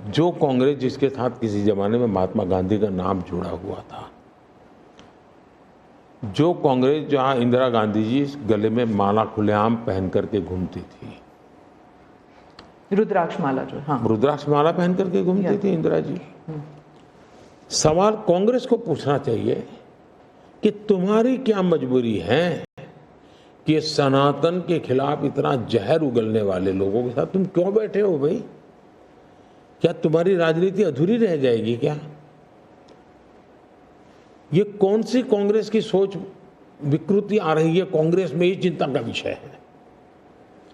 जो कांग्रेस जिसके साथ किसी जमाने में महात्मा गांधी का नाम जुड़ा हुआ था, जो कांग्रेस जहां इंदिरा गांधी जी गले में माला खुलेआम पहन करके घूमती थी, रुद्राक्ष माला, जो हाँ रुद्राक्ष माला पहन करके घूमती थी इंदिरा जी। सवाल कांग्रेस को पूछना चाहिए कि तुम्हारी क्या मजबूरी है कि सनातन के खिलाफ इतना जहर उगलने वाले लोगों के साथ तुम क्यों बैठे हो भाई? क्या तुम्हारी राजनीति अधूरी रह जाएगी क्या? ये कौन सी कांग्रेस की सोच विकृति आ रही है? कांग्रेस में ही चिंता का विषय है।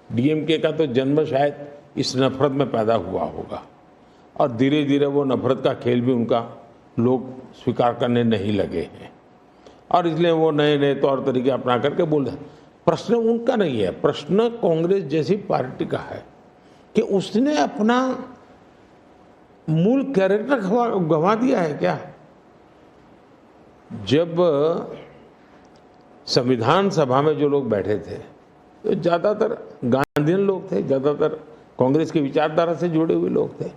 डीएमके का तो जन्म शायद इस नफरत में पैदा हुआ होगा, और धीरे धीरे वो नफरत का खेल भी उनका लोग स्वीकार करने नहीं लगे हैं, और इसलिए वो नए नए तौर तरीके अपना करके बोल रहे हैं। प्रश्न उनका नहीं है, प्रश्न कांग्रेस जैसी पार्टी का है कि उसने अपना मूल कैरेक्टर गंवा दिया है क्या? जब संविधान सभा में जो लोग बैठे थे तो ज़्यादातर गांधीयन लोग थे, ज़्यादातर कांग्रेस की विचारधारा से जुड़े हुए लोग थे,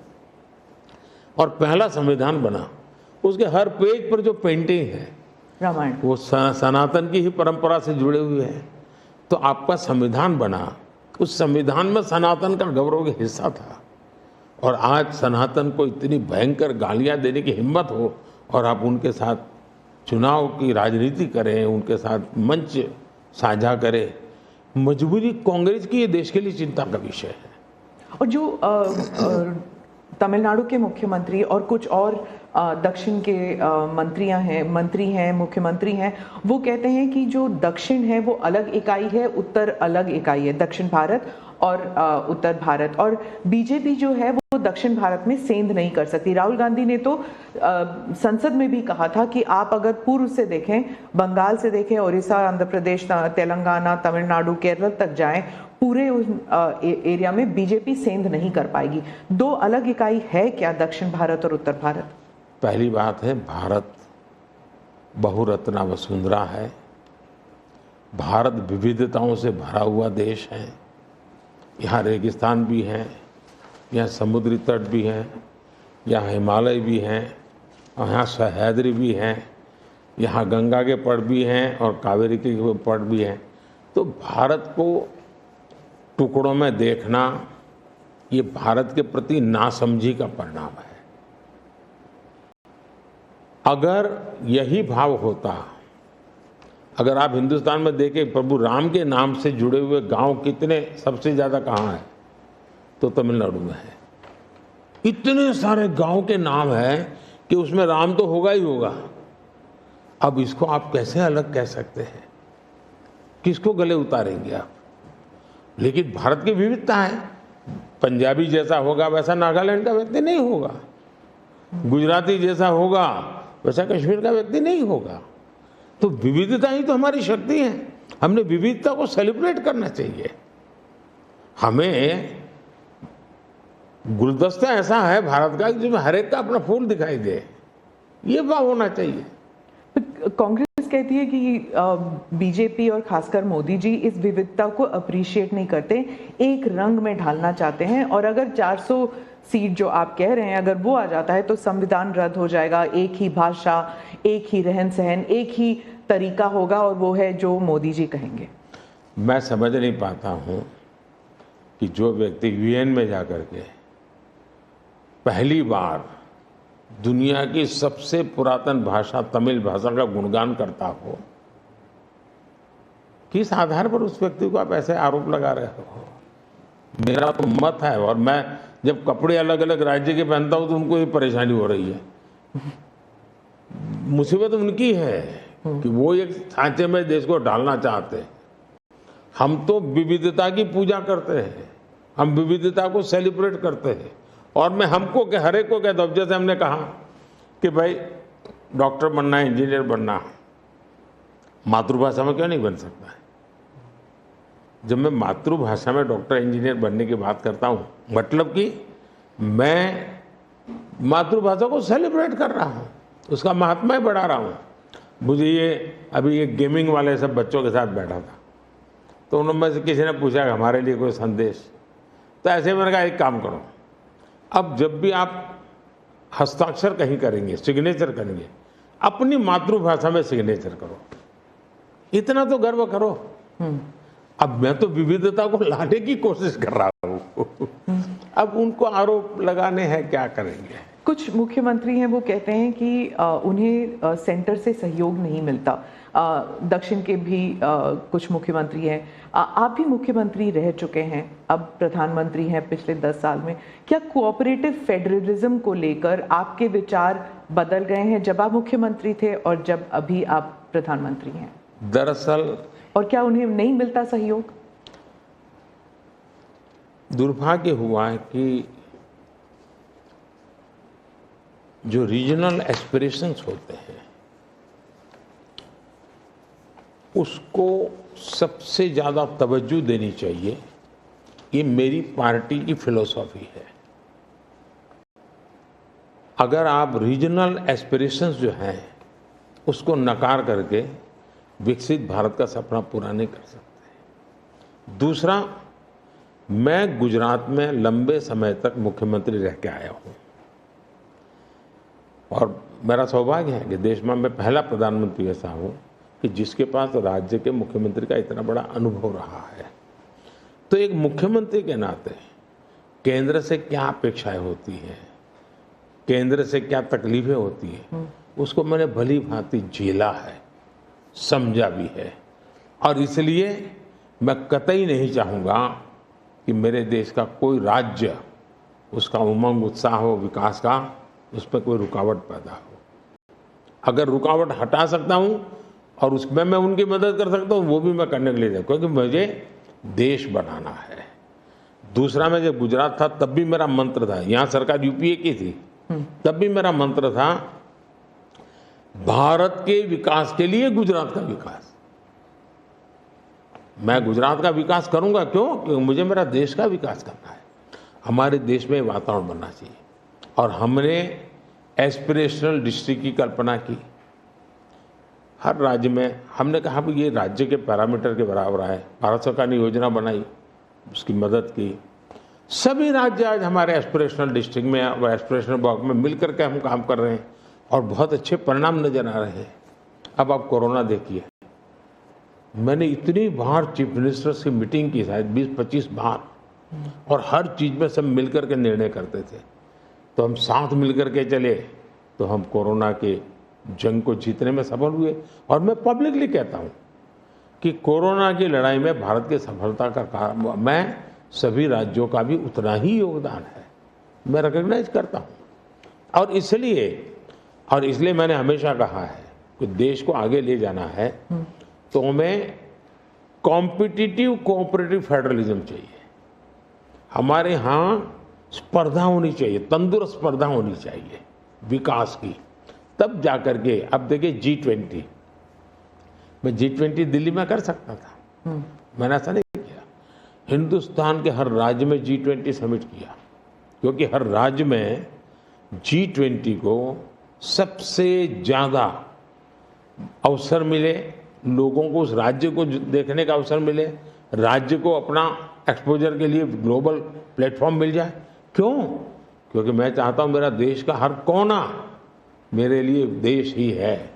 और पहला संविधान बना, उसके हर पेज पर जो पेंटिंग है रामायण, वो सनातन की ही परंपरा से जुड़े हुए हैं। तो आपका संविधान बना, उस संविधान में सनातन का गौरव का हिस्सा था, और आज सनातन को इतनी भयंकर गालियां देने की हिम्मत हो और आप उनके साथ चुनाव की राजनीति करें, उनके साथ मंच साझा करें। मजबूरी कांग्रेस की, ये देश के लिए चिंता का विषय है। और जो तमिलनाडु के मुख्यमंत्री और कुछ और दक्षिण के मंत्री हैं, मुख्यमंत्री हैं, वो कहते हैं कि जो दक्षिण है वो अलग इकाई है, उत्तर अलग इकाई है, दक्षिण भारत और उत्तर भारत, और बीजेपी जो है वो दक्षिण भारत में सेंध नहीं कर सकती। राहुल गांधी ने तो संसद में भी कहा था कि आप अगर पूर्व से देखें, बंगाल से देखें, उड़ीसा, आंध्र प्रदेश, तेलंगाना, तमिलनाडु, केरल तक जाएं, पूरे उस एरिया में बीजेपी सेंध नहीं कर पाएगी। दो अलग इकाई है क्या दक्षिण भारत और उत्तर भारत? पहली बात है, भारत बहुरत्ना वसुंधरा है, भारत विविधताओं से भरा हुआ देश है। यहाँ रेगिस्तान भी है, यहाँ समुद्री तट भी हैं, यहाँ हिमालय भी हैं, और यहाँ सह्याद्री भी हैं, यहाँ गंगा के पट भी हैं और कावेरी के पट भी हैं। तो भारत को टुकड़ों में देखना, ये भारत के प्रति नासमझी का परिणाम है। अगर यही भाव होता, अगर आप हिंदुस्तान में देखें प्रभु राम के नाम से जुड़े हुए गांव कितने सबसे ज़्यादा कहाँ हैं, तो तमिलनाडु में है। इतने सारे गांव के नाम हैं कि उसमें राम तो होगा ही होगा। अब इसको आप कैसे अलग कह सकते हैं? किसको गले उतारेंगे आप? लेकिन भारत की विविधता है, पंजाबी जैसा होगा वैसा नागालैंड का व्यक्ति नहीं होगा, गुजराती जैसा होगा वैसा कश्मीर का व्यक्ति नहीं होगा। तो विविधता ही तो हमारी शक्ति है। हमने विविधता को सेलिब्रेट करना चाहिए। हमें गुलदस्ता ऐसा है भारत का जिसमें हर एक का अपना फूल दिखाई दे, ये भाव होना चाहिए। कांग्रेस कहती है कि बीजेपी और खासकर मोदी जी इस विविधता को अप्रिशिएट नहीं करते, एक रंग में ढालना चाहते हैं, और अगर 400 सीट जो आप कह रहे हैं अगर वो आ जाता है तो संविधान रद्द हो जाएगा, एक ही भाषा, एक ही रहन सहन, एक ही तरीका होगा, और वो है जो मोदी जी कहेंगे। मैं समझ नहीं पाता हूं कि जो व्यक्ति यूएन में जाकर के पहली बार दुनिया की सबसे पुरातन भाषा तमिल भाषा का गुणगान करता हो, किस आधार पर उस व्यक्ति को आप ऐसे आरोप लगा रहे हो? मेरा तो मत है, और मैं जब कपड़े अलग अलग राज्य के पहनता हूं तो उनको ये परेशानी हो रही है। मुसीबत उनकी है कि वो एक सांचे में देश को डालना चाहते हैं। हम तो विविधता की पूजा करते हैं, हम विविधता को सेलिब्रेट करते हैं, और मैं हमको हर एक को कहता हूं, जैसे हमने कहा कि भाई डॉक्टर बनना है, इंजीनियर बनना, मातृभाषा में क्यों नहीं बन सकता है? जब मैं मातृभाषा में डॉक्टर इंजीनियर बनने की बात करता हूं, मतलब कि मैं मातृभाषा को सेलिब्रेट कर रहा हूं, उसका महात्मा बढ़ा रहा हूं। मुझे ये अभी एक गेमिंग वाले सब बच्चों के साथ बैठा था, तो उनमें से किसी ने पूछा कि हमारे लिए कोई संदेश, तो ऐसे मैंने कहा एक काम करो, अब जब भी आप हस्ताक्षर कहीं करेंगे, सिग्नेचर करेंगे, अपनी मातृभाषा में सिग्नेचर करो, इतना तो गर्व करो। अब मैं तो विविधता को लाने की कोशिश कर रहा हूँ। अब उनको आरोप लगाने हैं, क्या करेंगे? कुछ मुख्यमंत्री हैं वो कहते हैं कि उन्हें सेंटर से सहयोग नहीं मिलता। दक्षिण के भी कुछ मुख्यमंत्री हैं, आप भी मुख्यमंत्री रह चुके हैं, अब प्रधानमंत्री हैं पिछले 10 साल में। क्या कोऑपरेटिव फेडरलिज्म को लेकर आपके विचार बदल गए हैं जब आप मुख्यमंत्री थे और जब अभी आप प्रधानमंत्री हैं? दरअसल, और क्या उन्हें नहीं मिलता सहयोग? दुर्भाग्य हुआ है कि जो रीजनल एस्पिरेशंस होते हैं उसको सबसे ज़्यादा तवज्जो देनी चाहिए, ये मेरी पार्टी की फिलॉसफी है। अगर आप रीजनल एस्पिरेशंस जो हैं उसको नकार करके विकसित भारत का सपना पूरा नहीं कर सकते। दूसरा, मैं गुजरात में लंबे समय तक मुख्यमंत्री रह के आया हूं, और मेरा सौभाग्य है कि देश में मैं पहला प्रधानमंत्री ऐसा हूं कि जिसके पास राज्य के मुख्यमंत्री का इतना बड़ा अनुभव रहा है। तो एक मुख्यमंत्री के नाते केंद्र से क्या अपेक्षाएं होती हैं, केंद्र से क्या तकलीफें होती हैं, उसको मैंने भली भांति झेला है, समझा भी है, और इसलिए मैं कतई नहीं चाहूँगा कि मेरे देश का कोई राज्य, उसका उमंग उत्साह हो विकास का, उस पर कोई रुकावट पैदा हो। अगर रुकावट हटा सकता हूँ और उसमें मैं उनकी मदद कर सकता हूँ, वो भी मैं करने के लिए जाऊँ, क्योंकि मुझे देश बनाना है। दूसरा, मैं जब गुजरात था तब भी मेरा मंत्र था, यहाँ सरकार यूपीए की थी, तब भी मेरा मंत्र था भारत के विकास के लिए गुजरात का विकास। मैं गुजरात का विकास करूंगा, क्यों? क्योंकि मुझे मेरा देश का विकास करना है। हमारे देश में वातावरण बनना चाहिए, और हमने एस्पिरेशनल डिस्ट्रिक्ट की कल्पना की। हर राज्य में हमने कहा कि ये राज्य के पैरामीटर के बराबर है। भारत सरकार ने योजना बनाई, उसकी मदद की। सभी राज्य आज हमारे एस्पिरेशनल डिस्ट्रिक्ट में और एस्पिरेशनल ब्लॉक में मिलकर के हम काम कर रहे हैं, और बहुत अच्छे परिणाम नजर आ रहे हैं। अब आप कोरोना देखिए, मैंने इतनी बार चीफ मिनिस्टर से मीटिंग की, शायद 20-25 बार, और हर चीज में सब मिलकर के निर्णय करते थे। तो हम साथ मिलकर के चले तो हम कोरोना के जंग को जीतने में सफल हुए। और मैं पब्लिकली कहता हूं कि कोरोना की लड़ाई में भारत की सफलता का मैं सभी राज्यों का भी उतना ही योगदान है, मैं रिकॉग्नाइज करता हूं। और इसलिए मैंने हमेशा कहा है कि देश को आगे ले जाना है तो हमें कॉम्पिटिटिव कोऑपरेटिव फेडरलिज्म चाहिए। हमारे यहाँ स्पर्धा होनी चाहिए, तंदुरुस्त स्पर्धा होनी चाहिए विकास की, तब जाकर के। अब देखिए G20, मैं G20 दिल्ली में कर सकता था, मैंने ऐसा नहीं किया। हिंदुस्तान के हर राज्य में G20 समिट किया, क्योंकि हर राज्य में G20 को सबसे ज़्यादा अवसर मिले, लोगों को उस राज्य को देखने का अवसर मिले, राज्य को अपना एक्सपोजर के लिए ग्लोबल प्लेटफॉर्म मिल जाए। क्यों? क्योंकि मैं चाहता हूं मेरा देश का हर कोना मेरे लिए देश ही है।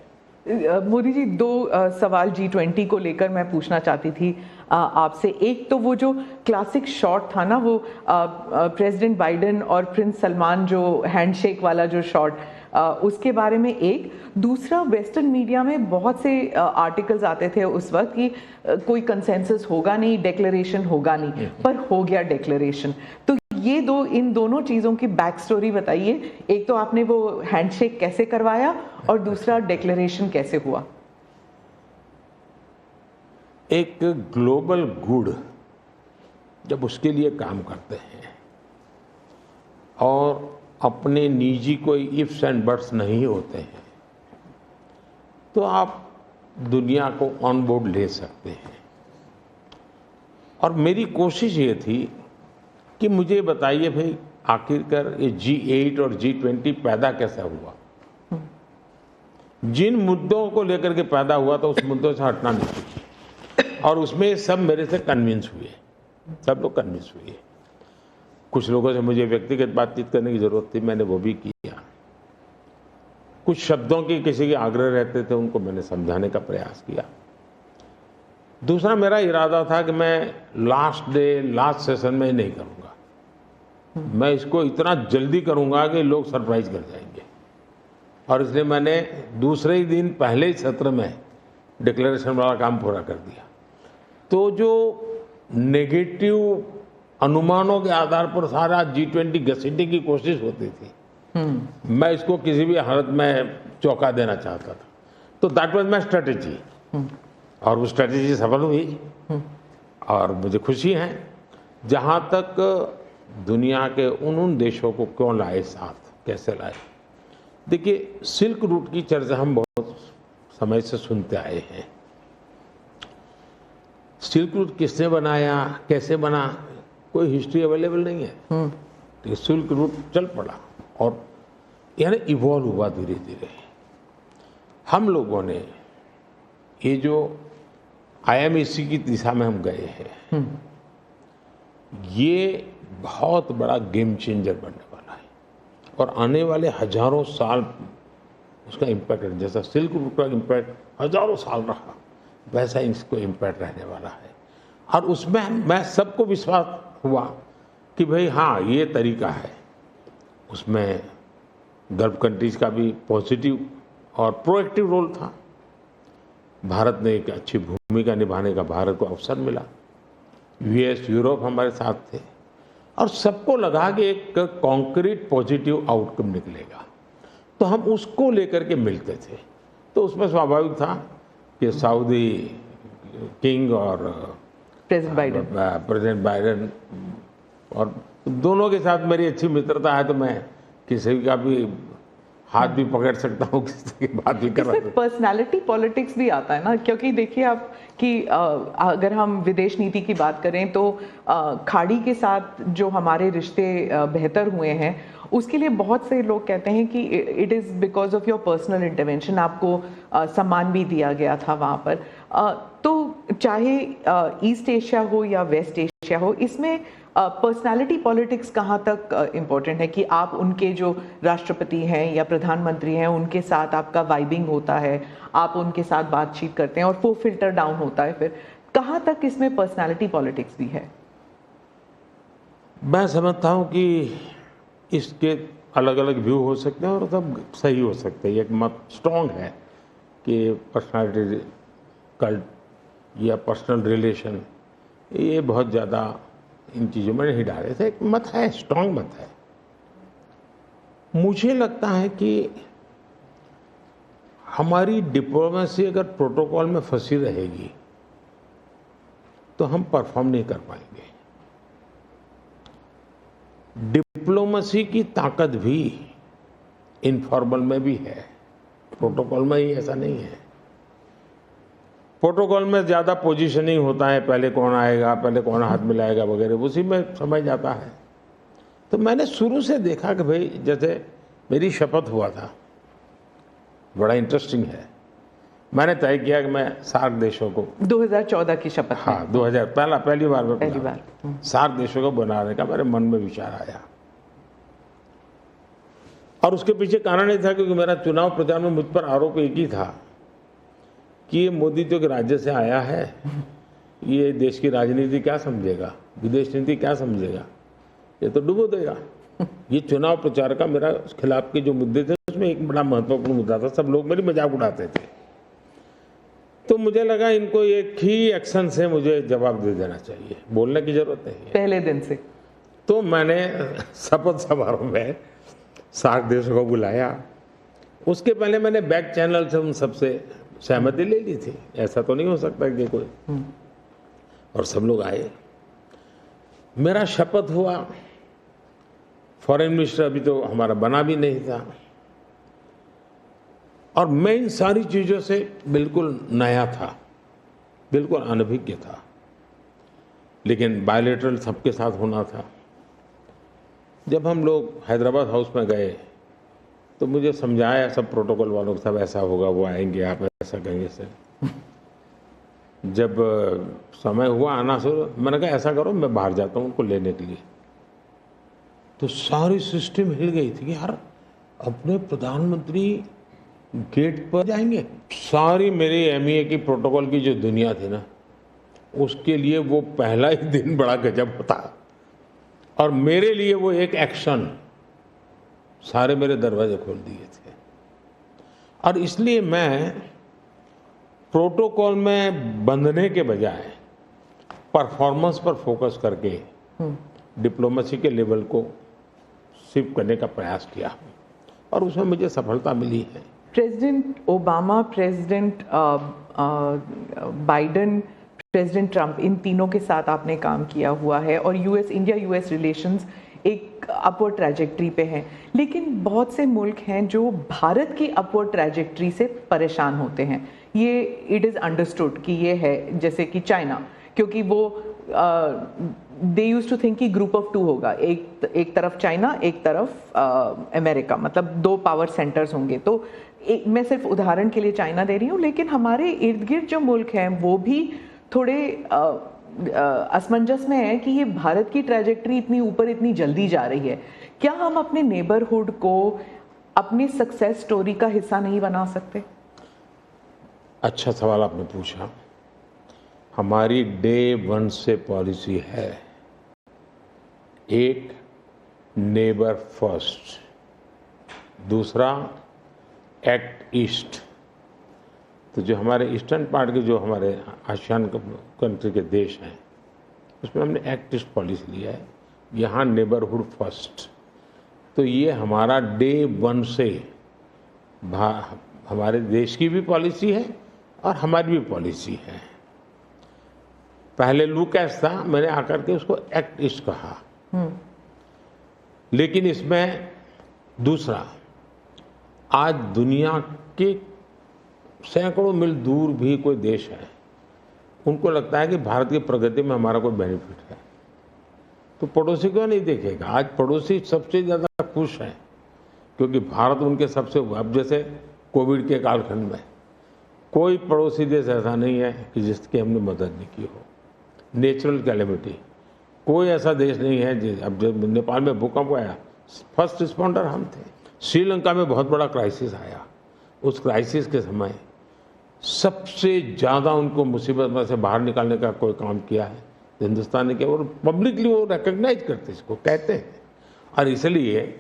मोदी जी, दो सवाल G20 को लेकर मैं पूछना चाहती थी आपसे। एक तो वो जो क्लासिक शॉट था ना, वो प्रेसिडेंट बाइडेन और प्रिंस सलमान जो हैंडशेक वाला जो शॉट, उसके बारे में एक। दूसरा, वेस्टर्न मीडिया में बहुत से आर्टिकल्स आते थे उस वक्त कि कोई कंसेंसस होगा नहीं, डिक्लेरेशन होगा नहीं, पर हो गया डिक्लेरेशन। तो ये इन दोनों चीज़ों की बैक स्टोरी बताइए। एक तो आपने वो हैंडशेक कैसे करवाया और दूसरा डिक्लेरेशन कैसे हुआ? एक ग्लोबल गुड जब उसके लिए काम करते हैं और अपने निजी कोई इफ्स एंड बट्स नहीं होते हैं, तो आप दुनिया को ऑन बोर्ड ले सकते हैं। और मेरी कोशिश ये थी कि मुझे बताइए भाई, आखिरकार ये G8 और G20 पैदा कैसे हुआ? जिन मुद्दों को लेकर के पैदा हुआ तो उस मुद्दों से हटना नहीं चाहिए, और उसमें सब मेरे से कन्विंस हुए, सब लोग कन्विंस हुए। कुछ लोगों से मुझे व्यक्तिगत बातचीत करने की जरूरत थी, मैंने वो भी किया। कुछ शब्दों की किसी के आग्रह रहते थे, उनको मैंने समझाने का प्रयास किया। दूसरा, मेरा इरादा था कि मैं लास्ट सेशन में नहीं करूंगा, मैं इसको इतना जल्दी करूंगा कि लोग सरप्राइज कर जाएंगे। और इसलिए मैंने दूसरे ही दिन पहले ही सत्र में डिक्लेरेशन वाला काम पूरा कर दिया। तो जो नेगेटिव अनुमानों के आधार पर सारा G20 घसीटने की कोशिश होती थी, मैं इसको किसी भी हालत में चौंका देना चाहता था। तो दैट वाज माय स्ट्रेटेजी, और वो स्ट्रेटेजी सफल हुई। और मुझे खुशी है, जहाँ तक दुनिया के उन देशों को क्यों लाए साथ, कैसे लाए। देखिए, सिल्क रूट की चर्चा हम बहुत समय से सुनते आए हैं। सिल्क रूट किसने बनाया, कैसे बना, कोई हिस्ट्री अवेलेबल नहीं है। तो सिल्क रूट चल पड़ा और यानी इवॉल्व हुआ धीरे धीरे। हम लोगों ने ये जो IMEC की दिशा में हम गए हैं, ये बहुत बड़ा गेम चेंजर बनने वाला है, और आने वाले हजारों साल उसका इम्पैक्ट है। जैसा सिल्क रूट का इम्पैक्ट हजारों साल रहा, वैसा इसको इम्पैक्ट रहने वाला है। और उसमें मैं सबको विश्वास हुआ कि भाई हाँ, ये तरीका है। उसमें गल्फ कंट्रीज का भी पॉजिटिव और प्रोएक्टिव रोल था। भारत ने एक अच्छी भूमिका निभाने का भारत को अवसर मिला। US, यूरोप हमारे साथ थे, और सबको लगा कि एक कॉन्क्रीट पॉजिटिव आउटकम निकलेगा। तो हम उसको लेकर के मिलते थे। तो उसमें स्वाभाविक था कि सऊदी किंग और प्रेसिडेंट बाइडेन और दोनों के साथ मेरी अच्छी मित्रता है, तो मैं किसी का भी हाथ भी पकड़ सकता हूँ, किसी की बात भी कर सकता हूँ। पर्सनालिटी पॉलिटिक्स भी आता है ना, क्योंकि देखिए आप कि अगर हम विदेश नीति की बात करें तो खाड़ी के साथ जो हमारे रिश्ते बेहतर हुए हैं, उसके लिए बहुत से लोग कहते हैं कि it is because of your personal intervention. आपको सम्मान भी दिया गया था वहाँ पर। तो चाहे ईस्ट एशिया हो या वेस्ट एशिया हो, इसमें पर्सनालिटी पॉलिटिक्स कहाँ तक इम्पोर्टेंट है कि आप उनके जो राष्ट्रपति हैं या प्रधानमंत्री हैं, उनके साथ आपका वाइबिंग होता है, आप उनके साथ बातचीत करते हैं और वो फिल्टर डाउन होता है। फिर कहाँ तक इसमें पर्सनालिटी पॉलिटिक्स भी है? मैं समझता हूँ कि इसके अलग अलग व्यू हो सकते हैं और सब सही हो सकते हैं। एक मत स्ट्रॉन्ग है कि पर्सनालिटी कल्ट या पर्सनल रिलेशन, ये बहुत ज़्यादा इन चीज़ों में नहीं डाले थे। एक मत है, स्ट्रॉन्ग मत है। मुझे लगता है कि हमारी डिप्लोमेसी अगर प्रोटोकॉल में फंसी रहेगी तो हम परफॉर्म नहीं कर पाएंगे। डिप्लोमेसी की ताकत भी इनफॉर्मल में भी है, प्रोटोकॉल में ही ऐसा नहीं है। प्रोटोकॉल में ज़्यादा पोजीशनिंग होता है, पहले कौन आएगा, पहले कौन हाथ मिलाएगा वगैरह, उसी में समझ जाता है। तो मैंने शुरू से देखा कि भाई, जैसे मेरी शपथ हुआ था बड़ा इंटरेस्टिंग है। मैंने तय किया कि मैं सार्क देशों को 2014 की शपथ में। हाँ 2000 पहली बार में पहली बार सार्क देशों को बनाने का मेरे मन में विचार आया। और उसके पीछे कारण ये था क्योंकि मेरा चुनाव प्रचार में मुझ पर आरोप एक ही था कि ये मोदी तो के राज्य से आया है, ये देश की राजनीति क्या समझेगा, विदेश नीति क्या समझेगा, ये तो डुबो देगा। ये चुनाव प्रचार का मेरा खिलाफ के जो मुद्दे थे उसमें एक बड़ा महत्वपूर्ण मुद्दा था। सब लोग मेरी मजाक उड़ाते थे, तो मुझे लगा इनको एक ही एक्शन से मुझे जवाब दे देना चाहिए, बोलने की जरूरत नहीं है पहले दिन से। तो मैंने शपथ समारोह में सार्क देशों को बुलाया। उसके पहले मैंने बैक चैनल से उन सबसे सहमति ले ली थी, ऐसा तो नहीं हो सकता कि कोई, और सब लोग आए। मेरा शपथ हुआ। फॉरेन मिनिस्टर अभी तो हमारा बना भी नहीं था, और मैं इन सारी चीज़ों से बिल्कुल नया था, बिल्कुल अनभिज्ञ था, लेकिन बायलैटरल सबके साथ होना था। जब हम लोग हैदराबाद हाउस में गए तो मुझे समझाया सब प्रोटोकॉल वालों को, सब ऐसा होगा, वो आएंगे, आप ऐसा कहेंगे सर। जब समय हुआ आना से, मैंने कहा ऐसा करो मैं बाहर जाता हूँ उनको लेने के लिए, तो सारी सिस्टम हिल गई थी कि यार अपने प्रधानमंत्री गेट पर जाएंगे। सारी मेरी एमईए की प्रोटोकॉल की जो दुनिया थी ना, उसके लिए वो पहला ही दिन बड़ा गजब होता, और मेरे लिए वो एक एक्शन सारे मेरे दरवाजे खोल दिए थे। और इसलिए मैं प्रोटोकॉल में बंधने के बजाय परफॉर्मेंस पर फोकस करके डिप्लोमेसी के लेवल को शिफ्ट करने का प्रयास किया, और उसमें मुझे सफलता मिली है। President Obama, president Biden, president Trump, इन तीनों के साथ आपने काम किया हुआ है, और इंडिया यूएस रिलेशंस एक अपवर्ड ट्रैजेक्टरी पे हैं। लेकिन बहुत से मुल्क हैं जो भारत की अपवर्ड ट्रैजेक्टरी से परेशान होते हैं। ये इट इज़ अंडरस्टूड कि ये है, जैसे कि चाइना, क्योंकि वो दे यूज टू थिंक कि ग्रुप ऑफ टू होगा, एक तरफ चाइना, एक तरफ अमेरिका, मतलब दो पावर सेंटर्स होंगे। तो मैं सिर्फ उदाहरण के लिए चाइना दे रही हूँ, लेकिन हमारे इर्द गिर्द जो मुल्क हैं वो भी थोड़े असमंजस में है कि ये भारत की ट्रैजेक्टरी इतनी ऊपर इतनी जल्दी जा रही है। क्या हम अपने नेबरहुड को अपनी सक्सेस स्टोरी का हिस्सा नहीं बना सकते? अच्छा सवाल आपने पूछा। हमारी डे 1 से पॉलिसी है, एक नेबर फर्स्ट, दूसरा एक्ट ईस्ट। तो जो हमारे ईस्टर्न पार्ट के जो हमारे आसियान कंट्री के देश हैं, उसमें हमने एक्ट ईस्ट पॉलिसी लिया है, यहाँ नेबरहुड फर्स्ट। तो ये हमारा डे 1 से हमारे देश की भी पॉलिसी है और हमारी भी पॉलिसी है। पहले लुकैस था, मैंने आकर के उसको एक्ट ईस्ट कहा, लेकिन इसमें दूसरा, आज दुनिया के सैकड़ों मील दूर भी कोई देश है, उनको लगता है कि भारत की प्रगति में हमारा कोई बेनिफिट है, तो पड़ोसी क्यों नहीं देखेगा? आज पड़ोसी सबसे ज़्यादा खुश हैं क्योंकि भारत उनके सबसे, अब जैसे कोविड के कालखंड में कोई पड़ोसी देश ऐसा नहीं है कि जिसकी हमने मदद नहीं की हो। नेचुरल कैलेमिटी, कोई ऐसा देश नहीं है। अब जब नेपाल में भूकंप आया, फर्स्ट रिस्पॉन्डर हम थे। श्रीलंका में बहुत बड़ा क्राइसिस आया, उस क्राइसिस के समय सबसे ज़्यादा उनको मुसीबत में से बाहर निकालने का कोई काम किया है हिंदुस्तान ने किया, और पब्लिकली वो रिकग्नाइज करते, इसको कहते हैं। और इसलिए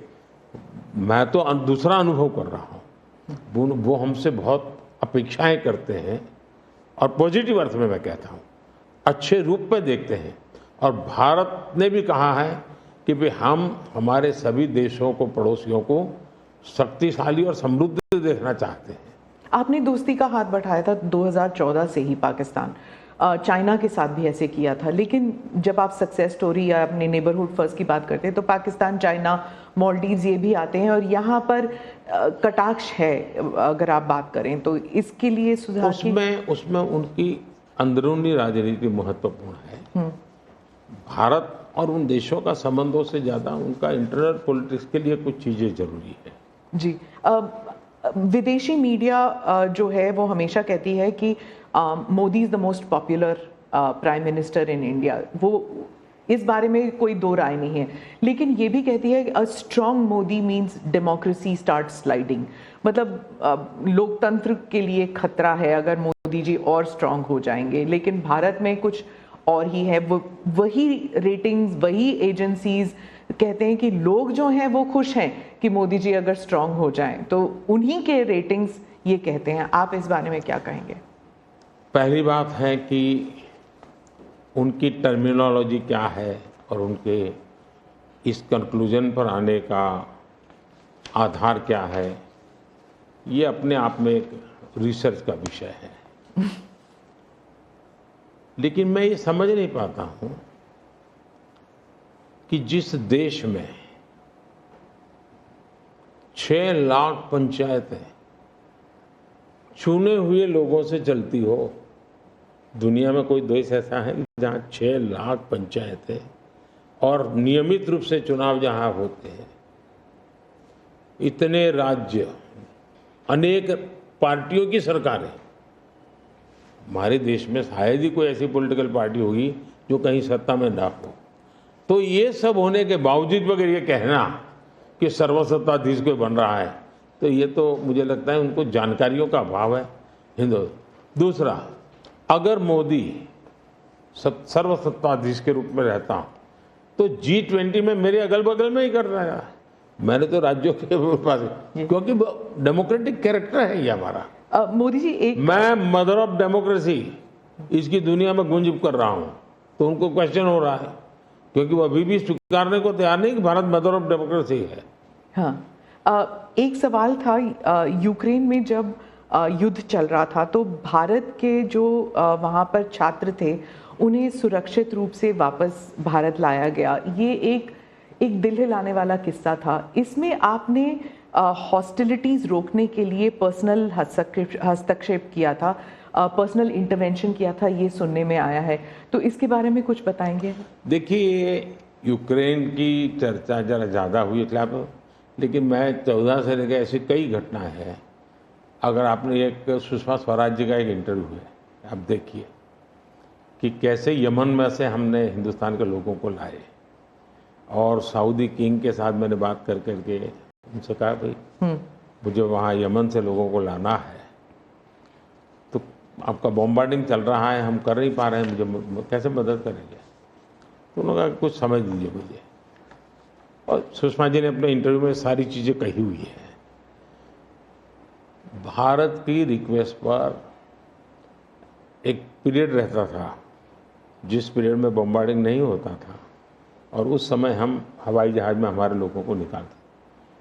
मैं तो दूसरा अनुभव कर रहा हूँ, वो हमसे बहुत अपेक्षाएं करते हैं, और पॉजिटिव अर्थ में मैं कहता हूँ, अच्छे रूप में देखते हैं। और भारत ने भी कहा है कि भाई हम हमारे सभी देशों को, पड़ोसियों को शक्तिशाली और समृद्ध देखना चाहते हैं। आपने दोस्ती का हाथ बढ़ाया था 2014 से ही पाकिस्तान, चाइना के साथ भी ऐसे किया था, लेकिन जब आप सक्सेस स्टोरी या अपने नेबरहुड फर्स्ट की बात करते हैं तो पाकिस्तान, चाइना, मालदीव्स ये भी आते हैं, और यहाँ पर कटाक्ष है अगर आप बात करें तो। इसके लिए सुधार उसमें उनकी अंदरूनी राजनीति महत्वपूर्ण है। भारत और उन देशों का संबंधों से ज़्यादा उनका इंटरनल पॉलिटिक्स के लिए कुछ चीज़ें जरूरी है। जी, विदेशी मीडिया जो है वो हमेशा कहती है कि Modi is the most popular prime minister in India. वो इस बारे में कोई दो राय नहीं है, लेकिन ये भी कहती है a strong Modi means democracy start sliding. मतलब लोकतंत्र के लिए खतरा है अगर मोदी जी और स्ट्रॉन्ग हो जाएंगे, लेकिन भारत में कुछ और ही है। वही रेटिंग्स, वही एजेंसीज कहते हैं कि लोग जो हैं वो खुश हैं कि मोदी जी अगर स्ट्रॉन्ग हो जाएं, तो उन्हीं के रेटिंग्स ये कहते हैं। आप इस बारे में क्या कहेंगे? पहली बात है कि उनकी टर्मिनोलॉजी क्या है और उनके इस कंक्लूजन पर आने का आधार क्या है, ये अपने आप में एक रिसर्च का विषय है। लेकिन मैं ये समझ नहीं पाता हूँ कि जिस देश में 6 लाख पंचायतें चुने हुए लोगों से चलती हो, दुनिया में कोई देश ऐसा है जहां 6 लाख पंचायतें और नियमित रूप से चुनाव जहां होते हैं, इतने राज्य, अनेक पार्टियों की सरकारें। हमारे देश में शायद ही कोई ऐसी पॉलिटिकल पार्टी होगी जो कहीं सत्ता में ना हो। तो ये सब होने के बावजूद अगर ये कहना कि सर्वसत्ताधीश कोई बन रहा है, तो ये तो मुझे लगता है उनको जानकारियों का अभाव है हिंदू। दूसरा, अगर मोदी सर्वसत्ताधीश के रूप में रहता तो G20 में मेरे अगल बगल में ही कर रहा है। मैंने तो राज्यों के पास, क्योंकि डेमोक्रेटिक कैरेक्टर है ये हमारा। मोदी जी मैं मदर ऑफ डेमोक्रेसी इसकी दुनिया में गुंज कर रहा हूं, तो उनको क्वेश्चन हो रहा है, क्योंकि वो अभी भी स्वीकारने को तैयार नहीं कि भारत मदर ऑफ डेमोक्रेसी है। हाँ, एक सवाल था, यूक्रेन में जब युद्ध चल रहा था तो भारत के जो वहाँ पर छात्र थे उन्हें सुरक्षित रूप से वापस भारत लाया गया। ये एक दिल हिलाने वाला किस्सा था। इसमें आपने हॉस्टिलिटीज़ रोकने के लिए पर्सनल हस्तक्षेप किया था, पर्सनल इंटरवेंशन किया था, ये सुनने में आया है। तो इसके बारे में कुछ बताएंगे? देखिए, यूक्रेन की चर्चा जरा ज़्यादा हुई खिलाफ, लेकिन मैं 14 से लेकर ऐसी कई घटनाएं हैं। अगर आपने एक सुषमा स्वराज जी का एक इंटरव्यू है, आप देखिए कि कैसे यमन में से हमने हिंदुस्तान के लोगों को लाए, और सऊदी किंग के साथ मैंने बात कर करके उनसे कहा भाई मुझे वहाँ यमन से लोगों को लाना है, तो आपका बॉम्बार्डिंग चल रहा है, हम कर नहीं पा रहे हैं, मुझे कैसे मदद करेंगे? तो उन्होंने कहा कुछ समझ लीजिए मुझे। और सुषमा जी ने अपने इंटरव्यू में सारी चीज़ें कही हुई है। भारत की रिक्वेस्ट पर एक पीरियड रहता था जिस पीरियड में बॉम्बार्डिंग नहीं होता था, और उस समय हम हवाई जहाज़ में हमारे लोगों को निकालते।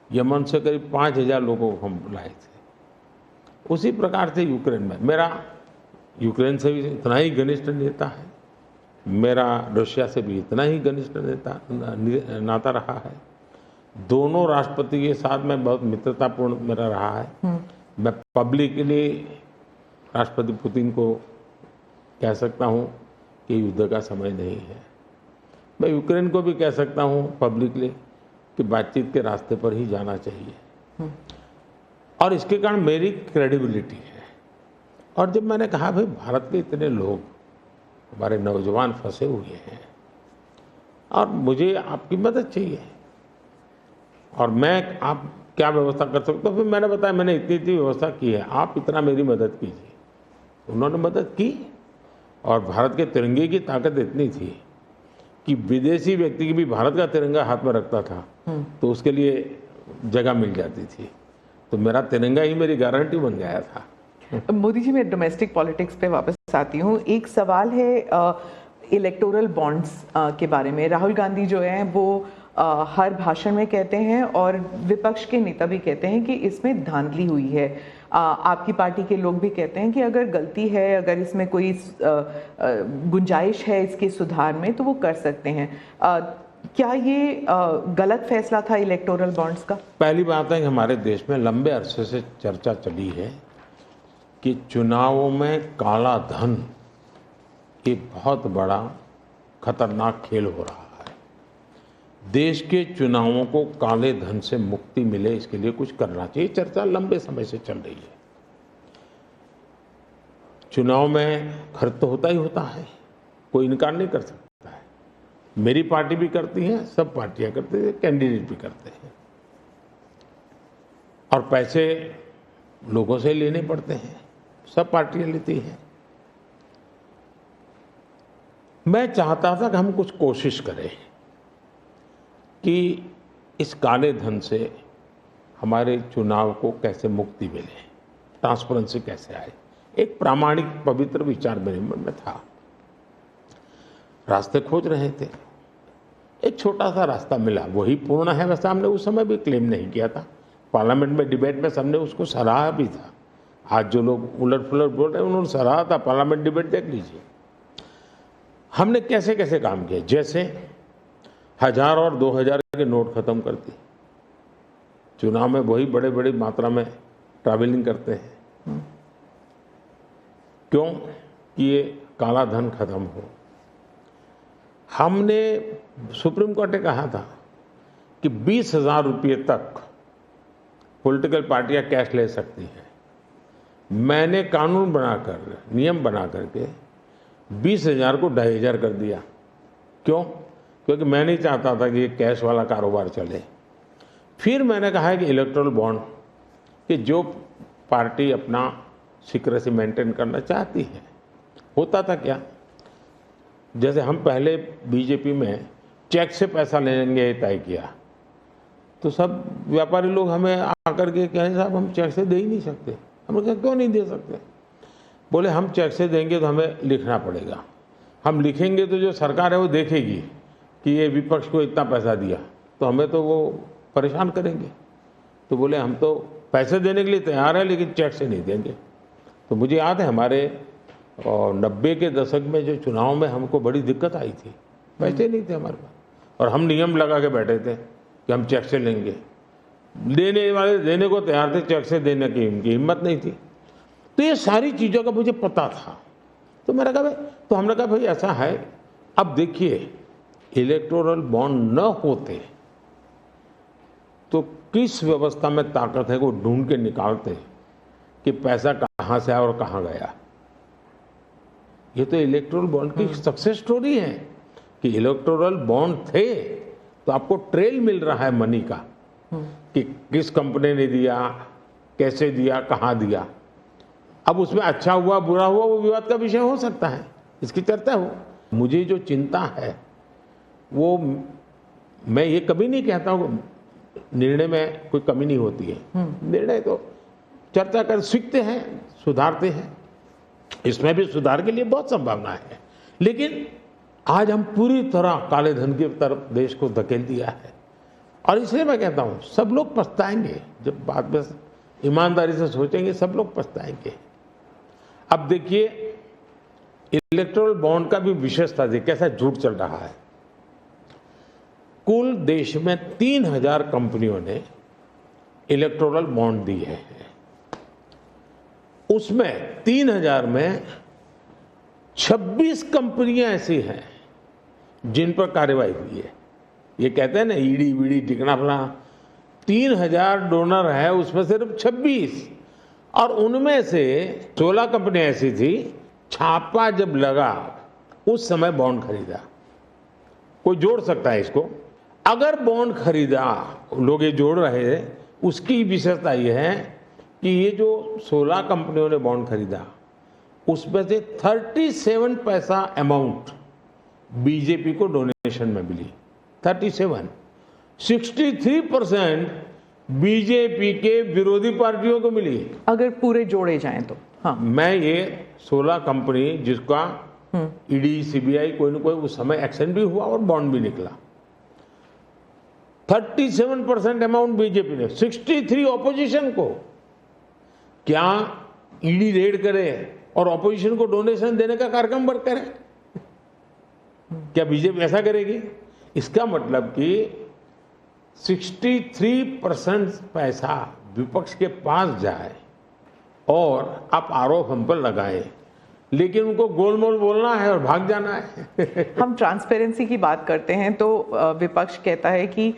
यमन से करीब 5000 लोगों को हम लाए थे। उसी प्रकार से यूक्रेन में मेरा यूक्रेन से भी इतना ही घनिष्ठ नेता है, मेरा रशिया से भी इतना ही घनिष्ठ नाता रहा है। दोनों राष्ट्रपति के साथ में बहुत मित्रतापूर्ण मेरा रहा है। मैं पब्लिकली राष्ट्रपति पुतिन को कह सकता हूं कि युद्ध का समय नहीं है। मैं यूक्रेन को भी कह सकता हूं पब्लिकली कि बातचीत के रास्ते पर ही जाना चाहिए, और इसके कारण मेरी क्रेडिबिलिटी है। और जब मैंने कहा भाई भारत के इतने लोग, हमारे नौजवान फंसे हुए हैं और मुझे आपकी मदद चाहिए, और मैं आप क्या व्यवस्था कर सकते हो? फिर मैंने बताया मैंने इतनी व्यवस्था की है, आप इतना मेरी मदद कीजिए। उन्होंने मदद की, और भारत के तिरंगे की ताकत इतनी थी कि विदेशी व्यक्ति की भी भारत का तिरंगा हाथ में रखता था तो उसके लिए जगह मिल जाती थी। तो मेरा तिरंगा ही मेरी गारंटी बन गया था। मोदी जी, मैं डोमेस्टिक पॉलिटिक्स पे वापस आती हूँ। एक सवाल है इलेक्टोरल बॉन्ड्स के बारे में। राहुल गांधी जो है वो हर भाषण में कहते हैं, और विपक्ष के नेता भी कहते हैं कि इसमें धांधली हुई है। आपकी पार्टी के लोग भी कहते हैं कि अगर गलती है, अगर इसमें कोई गुंजाइश है इसके सुधार में, तो वो कर सकते हैं। क्या ये गलत फैसला था इलेक्टोरल बॉन्ड्स का? पहली बात है कि हमारे देश में लंबे अरसे से चर्चा चली है कि चुनावों में काला धन एक बहुत बड़ा खतरनाक खेल हो रहा है। देश के चुनावों को काले धन से मुक्ति मिले, इसके लिए कुछ करना चाहिए। चर्चा लंबे समय से चल रही है। चुनाव में खर्च तो होता ही होता है, कोई इनकार नहीं कर सकता है। मेरी पार्टी भी करती है, सब पार्टियां करती हैं, कैंडिडेट भी करते हैं, और पैसे लोगों से लेने पड़ते हैं, सब पार्टियां लेती हैं। मैं चाहता था कि हम कुछ कोशिश करें कि इस काले धन से हमारे चुनाव को कैसे मुक्ति मिले, ट्रांसपेरेंसी कैसे आए। एक प्रामाणिक पवित्र विचार मेरे मन में था। रास्ते खोज रहे थे, एक छोटा सा रास्ता मिला, वही पूर्ण है। वैसे हमने उस समय भी क्लेम नहीं किया था, पार्लियामेंट में डिबेट में सबने उसको सराहा भी था। आज जो लोग उलट पुलट बोल रहे हैं उन्होंने सराहा था, पार्लियामेंट डिबेट देख लीजिए। हमने कैसे कैसे काम किया, जैसे 1000 और 2000 के नोट खत्म कर दिए। चुनाव में वही बड़े बड़ी मात्रा में ट्रैवलिंग करते हैं, क्यों कि ये काला धन खत्म हो। हमने सुप्रीम कोर्ट ने कहा था कि 20,000 रुपये तक पॉलिटिकल पार्टियां कैश ले सकती हैं। मैंने कानून बनाकर, नियम बना करके 20,000 को 2,500 कर दिया। क्यों? क्योंकि मैं नहीं चाहता था कि ये कैश वाला कारोबार चले। फिर मैंने कहा है कि इलेक्टोरल बॉन्ड, कि जो पार्टी अपना सीक्रेसी मेंटेन करना चाहती है। होता था क्या, जैसे हम पहले बीजेपी में चेक से पैसा लेंगे तय किया, तो सब व्यापारी लोग हमें आकर के कहें साहब हम चेक से दे ही नहीं सकते। हमने कहा क्यों नहीं दे सकते? बोले हम चेक से देंगे तो हमें लिखना पड़ेगा, हम लिखेंगे तो जो सरकार है वो देखेगी कि ये विपक्ष को इतना पैसा दिया, तो हमें तो वो परेशान करेंगे। तो बोले हम तो पैसे देने के लिए तैयार है लेकिन चेक से नहीं देंगे। तो मुझे याद है हमारे 90 के दशक में जो चुनाव में हमको बड़ी दिक्कत आई थी, पैसे नहीं थे हमारे पास, और हम नियम लगा के बैठे थे कि हम चेक से लेंगे। देने वाले देने को तैयार थे, चेक से देने की उनकी हिम्मत नहीं थी। तो ये सारी चीज़ों का मुझे पता था। तो मैंने कहा भाई, तो हमने कहा भाई ऐसा है, अब देखिए इलेक्टोरल बॉन्ड न होते तो किस व्यवस्था में ताकत है वो ढूंढ के निकालते कि पैसा कहाँ से आया और कहाँ गया। ये तो इलेक्टोरल बॉन्ड की सक्सेस स्टोरी है कि इलेक्टोरल बॉन्ड थे तो आपको ट्रेल मिल रहा है मनी का, कि किस कंपनी ने दिया, कैसे दिया, कहाँ दिया। अब उसमें अच्छा हुआ बुरा हुआ वो विवाद का विषय हो सकता है, इसकी चर्चा हो। मुझे जो चिंता है वो, मैं ये कभी नहीं कहता हूँ निर्णय में कोई कमी नहीं होती है, निर्णय तो चर्चा कर सीखते हैं, सुधारते हैं, इसमें भी सुधार के लिए बहुत संभावना है। लेकिन आज हम पूरी तरह काले धन की तरफ देश को धकेल दिया है, और इसलिए मैं कहता हूँ सब लोग पछताएंगे। जब बात बस ईमानदारी से सोचेंगे सब लोग पछताएंगे। अब देखिए इलेक्टोरल बॉन्ड का भी विशेषता देखिए कैसा झूठ चल रहा है। कुल देश में 3000 कंपनियों ने इलेक्टोरल बॉन्ड दिए हैं। उसमें 3000 में 26 कंपनियां ऐसी हैं जिन पर कार्रवाई हुई है। ये कहते हैं ना ईडी वीडी टिकना फला, 3000 डोनर है उसमें सिर्फ 26, और उनमें से 16 कंपनियां ऐसी थी छापा जब लगा उस समय बॉन्ड खरीदा। कोई जोड़ सकता है इसको? अगर बॉन्ड खरीदा, लोग ये जोड़ रहे हैं, उसकी विशेषता ये है कि ये जो 16 कंपनियों ने बॉन्ड खरीदा उसमें से 37 पैसा अमाउंट बीजेपी को डोनेशन में मिली। 63% बीजेपी के विरोधी पार्टियों को मिली। अगर पूरे जोड़े जाएं तो हाँ, मैं ये 16 कंपनी जिसका ईडी सीबीआई कोई न कोई उस समय एक्शन भी हुआ और बॉन्ड भी निकला, 37% अमाउंट बीजेपी ने, 63 ऑपोजिशन को। क्या ईडी रेड करे और ऑपोजिशन को डोनेशन देने का कार्यक्रम वर्क करे? क्या बीजेपी ऐसा करेगी? इसका मतलब कि 63% पैसा विपक्ष के पास जाए और आप आरोप हम पर लगाएं, लेकिन उनको गोलमोल बोलना है और भाग जाना है। हम ट्रांसपेरेंसी की बात करते हैं तो विपक्ष कहता है कि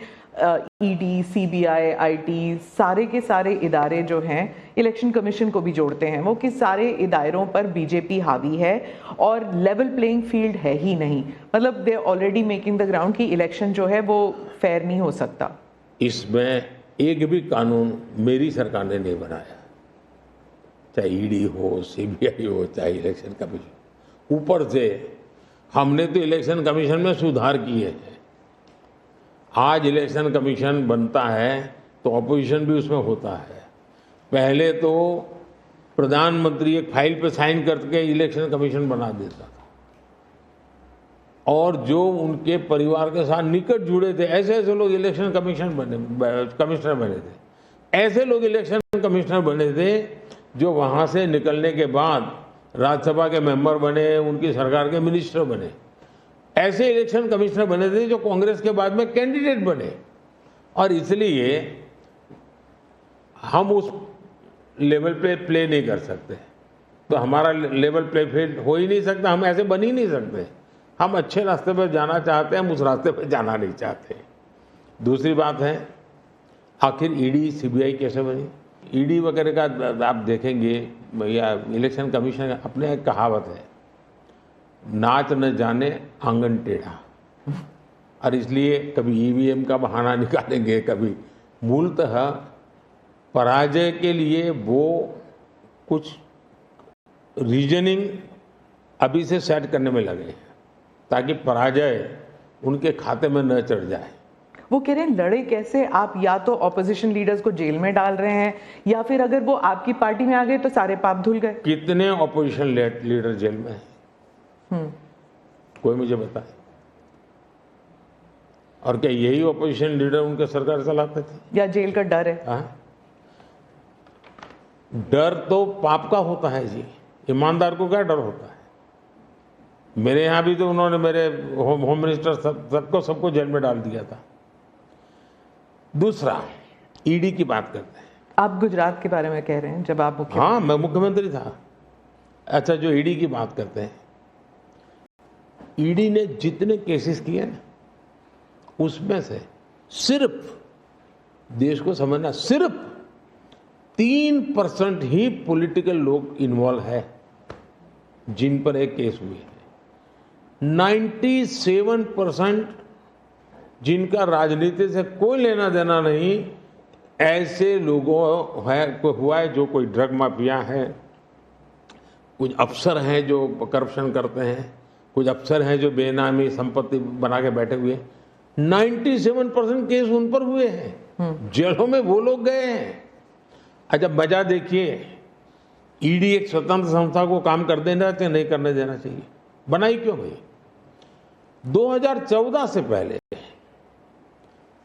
ईडी, सीबीआई, आईटी, सारे के सारे इदारे जो हैं, इलेक्शन कमीशन को भी जोड़ते हैं वो, कि सारे इदारों पर बीजेपी हावी है और लेवल प्लेइंग फील्ड है ही नहीं। मतलब they already making the ground कि इलेक्शन जो है वो फेयर नहीं हो सकता। इसमें एक भी कानून मेरी सरकार ने नहीं बनाया, चाहे ईडी हो, सीबीआई हो, चाहे इलेक्शन कमीशन। ऊपर से हमने तो इलेक्शन कमीशन में सुधार किए हैं। आज इलेक्शन कमीशन बनता है तो ऑपोजिशन भी उसमें होता है। पहले तो प्रधानमंत्री एक फाइल पे साइन करके इलेक्शन कमीशन बना देता था, और जो उनके परिवार के साथ निकट जुड़े थे ऐसे ऐसे लोग इलेक्शन कमिश्नर बने थे। ऐसे लोग इलेक्शन कमिश्नर बने थे जो वहां से निकलने के बाद राज्यसभा के मेंबर बने, उनकी सरकार के मिनिस्टर बने। ऐसे इलेक्शन कमिश्नर बने थे जो कांग्रेस के बाद में कैंडिडेट बने। और इसलिए हम उस लेवल पे प्ले नहीं कर सकते, तो हमारा लेवल प्ले फील्ड हो ही नहीं सकता, हम ऐसे बन ही नहीं सकते। हम अच्छे रास्ते पर जाना चाहते हैं, हम उस रास्ते पर जाना नहीं चाहते। दूसरी बात है, आखिर ईडी सीबीआई कैसे बनी? ईडी वगैरह का आप देखेंगे या इलेक्शन कमीशन, अपने एक कहावत है, नाच न जाने आंगन टेढ़ा। और इसलिए कभी ईवीएम का बहाना निकालेंगे, कभी मूलतः पराजय के लिए वो कुछ रीजनिंग अभी से सेट करने में लगे हैं ताकि पराजय उनके खाते में न चढ़ जाए। वो कह रहे हैं लड़े कैसे आप? या तो ऑपोजिशन लीडर्स को जेल में डाल रहे हैं, या फिर अगर वो आपकी पार्टी में आ गए तो सारे पाप धुल गए। कितने ऑपोजिशन लीडर जेल में हैं? कोई मुझे बताए। और क्या यही ऑपोजिशन लीडर उनके सरकार चलाते थे? या जेल का डर है? हाँ? डर तो पाप का होता है जी, ईमानदार को क्या डर होता है? मेरे यहां भी तो उन्होंने मेरे होम मिनिस्टर सबको जेल में डाल दिया था। दूसरा, ईडी की बात करते हैं। आप गुजरात के बारे में कह रहे हैं जब आप मुख्यमंत्री? हाँ, मैं मुख्यमंत्री था। अच्छा, जो ईडी की बात करते हैं, ईडी ने जितने केसेस किए ना, उसमें से सिर्फ, देश को समझना, सिर्फ 3% ही पॉलिटिकल लोग इन्वॉल्व है जिन पर एक केस हुए हैं। 97% जिनका राजनीति से कोई लेना देना नहीं, ऐसे लोगों को हुआ है जो कोई ड्रग माफिया है, कुछ अफसर हैं जो करप्शन करते हैं, कुछ अफसर हैं जो बेनामी संपत्ति बना के बैठे हुए हैं। 97% केस उन पर हुए हैं, जेलों में वो लोग गए हैं। अच्छा, मजा देखिए, ईडी एक स्वतंत्र संस्था को काम कर देना चाहिए, नहीं करने देना चाहिए? बनाई क्यों भाई? 2014 से पहले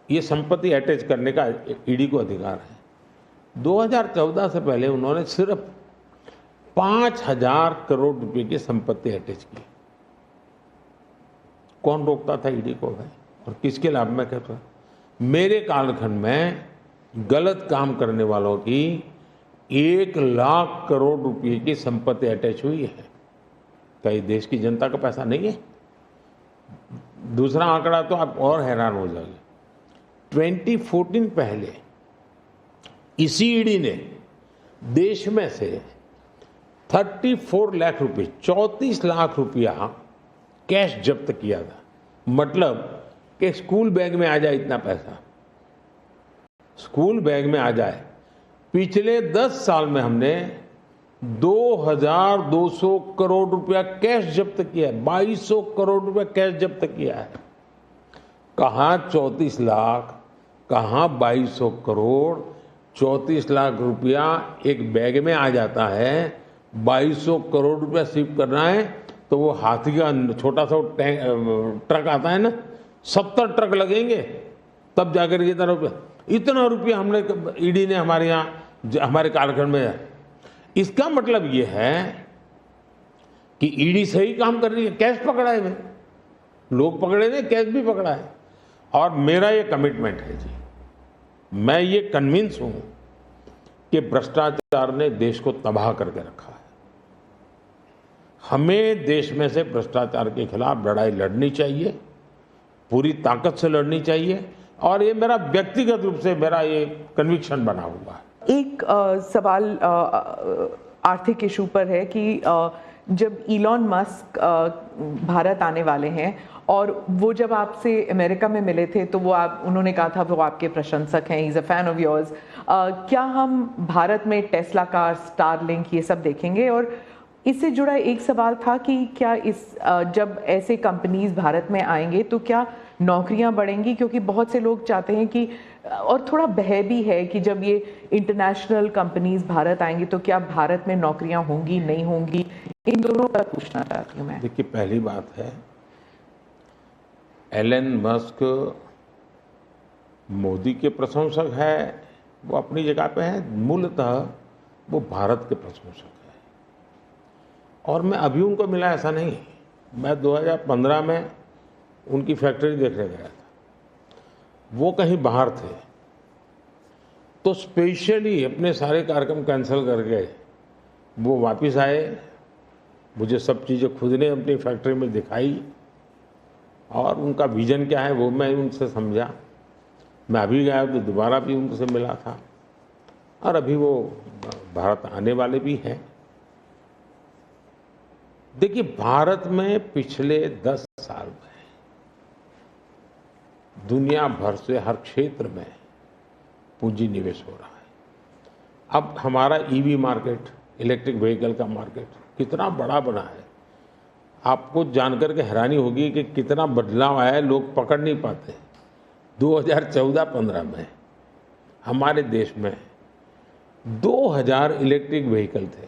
ये संपत्ति अटैच करने का ईडी को अधिकार है। 2014 से पहले उन्होंने सिर्फ 5,000 करोड़ रुपए की संपत्ति अटैच की। कौन रोकता था ईडी को भाई? और किसके लाभ में कहता? मेरे कालखंड में गलत काम करने वालों की 1 लाख करोड़ रुपए की संपत्ति अटैच हुई है। क्या ये देश की जनता का पैसा नहीं है? दूसरा आंकड़ा तो आप और हैरान हो जाएंगे। 2014 पहले इसी ईडी ने देश में से 34 लाख रुपए, 34 लाख रुपया कैश जब्त किया था। मतलब कि स्कूल बैग में आ जाए इतना पैसा, स्कूल बैग में आ जाए। पिछले 10 साल में हमने 2,200 करोड़ रुपया कैश जब्त किया है, 2,200 करोड़ रुपया कैश जब्त किया है। कहाँ 34 लाख, कहाँ 2,200 करोड़? 34 लाख रुपया एक बैग में आ जाता है, 2,200 करोड़ रुपया सीव करना है तो वो हाथी का छोटा सा ट्रक आता है ना, 70 ट्रक लगेंगे तब जाकर इतना रुपया हमने ईडी ने हमारे यहाँ हमारे कालखंड में। इसका मतलब ये है कि ईडी सही काम कर रही है, कैश पकड़ा है भाई, लोग पकड़े नहीं, कैश भी पकड़ा है। और मेरा ये कमिटमेंट है जी, मैं ये कन्विंस हूं कि भ्रष्टाचार ने देश को तबाह करके रखा है। हमें देश में से भ्रष्टाचार के खिलाफ लड़ाई लड़नी चाहिए, पूरी ताकत से लड़नी चाहिए, और ये मेरा व्यक्तिगत रूप से मेरा ये कन्विक्शन बना हुआ है। एक सवाल आर्थिक इशू पर है कि जब इलॉन मस्क भारत आने वाले हैं और वो जब आपसे अमेरिका में मिले थे तो उन्होंने कहा था वो आपके प्रशंसक हैं, he is a fan of yours. क्या हम भारत में टेस्ला कार, स्टारलिंक ये सब देखेंगे? और इससे जुड़ा एक सवाल था कि क्या जब ऐसे कंपनीज भारत में आएंगे तो क्या नौकरियां बढ़ेंगी? क्योंकि बहुत से लोग चाहते हैं कि, और थोड़ा भय भी है कि जब ये इंटरनेशनल कंपनीज भारत आएंगी तो क्या भारत में नौकरियां होंगी, नहीं होंगी? इन दोनों पर पूछना चाहती हूँ मैं। देखिए, पहली बात है, एलन मस्क मोदी के प्रशंसक है, वो अपनी जगह पे है, मूलतः वो भारत के प्रशंसक है। और मैं अभी उनको मिला ऐसा नहीं, मैं 2015 में उनकी फैक्ट्री देखने गया था, वो कहीं बाहर थे, तो स्पेशली अपने सारे कार्यक्रम कैंसिल करके वो वापस आए, मुझे सब चीज़ें खुद ने अपनी फैक्ट्री में दिखाई, और उनका विजन क्या है वो मैं उनसे समझा। मैं अभी गया तो दोबारा भी उनसे मिला था, और अभी वो भारत आने वाले भी हैं। देखिए, भारत में पिछले 10 साल में दुनिया भर से हर क्षेत्र में पूंजी निवेश हो रहा है। अब हमारा ईवी मार्केट, इलेक्ट्रिक व्हीकल का मार्केट कितना बड़ा बना है, आपको जानकर के हैरानी होगी कि कितना बदलाव आया है, लोग पकड़ नहीं पाते। 2014-15 में हमारे देश में 2000 इलेक्ट्रिक व्हीकल थे,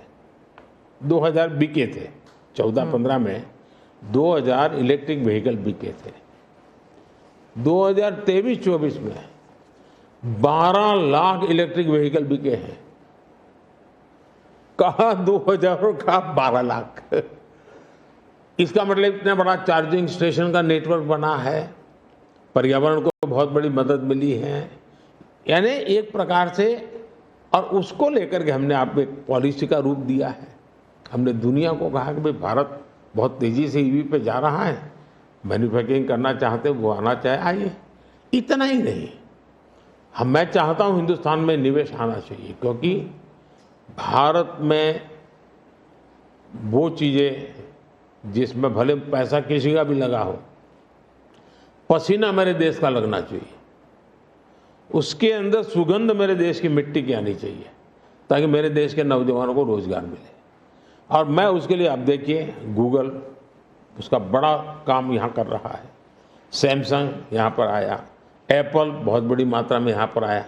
2000 बिके थे। 14-15 में 2000 इलेक्ट्रिक व्हीकल बिके थे। 2023-24 में 12 लाख इलेक्ट्रिक व्हीकल बिके हैं। कहा 2000 और कहा 12 लाख। इसका मतलब इतना बड़ा चार्जिंग स्टेशन का नेटवर्क बना है, पर्यावरण को बहुत बड़ी मदद मिली है। यानी एक प्रकार से, और उसको लेकर के हमने आपको एक पॉलिसी का रूप दिया है। हमने दुनिया को कहा कि भाई भारत बहुत तेजी से ईवी पे जा रहा है, मैन्युफैक्चरिंग करना चाहते वो आना चाहे आइए। इतना ही नहीं, मैं चाहता हूँ हिंदुस्तान में निवेश आना चाहिए, क्योंकि भारत में वो चीज़ें जिसमें भले पैसा किसी का भी लगा हो, पसीना मेरे देश का लगना चाहिए, उसके अंदर सुगंध मेरे देश की मिट्टी की आनी चाहिए, ताकि मेरे देश के नौजवानों को रोजगार मिले। और मैं उसके लिए, अब देखिए, गूगल उसका बड़ा काम यहाँ कर रहा है, सैमसंग यहाँ पर आया, एप्पल बहुत बड़ी मात्रा में यहाँ पर आया।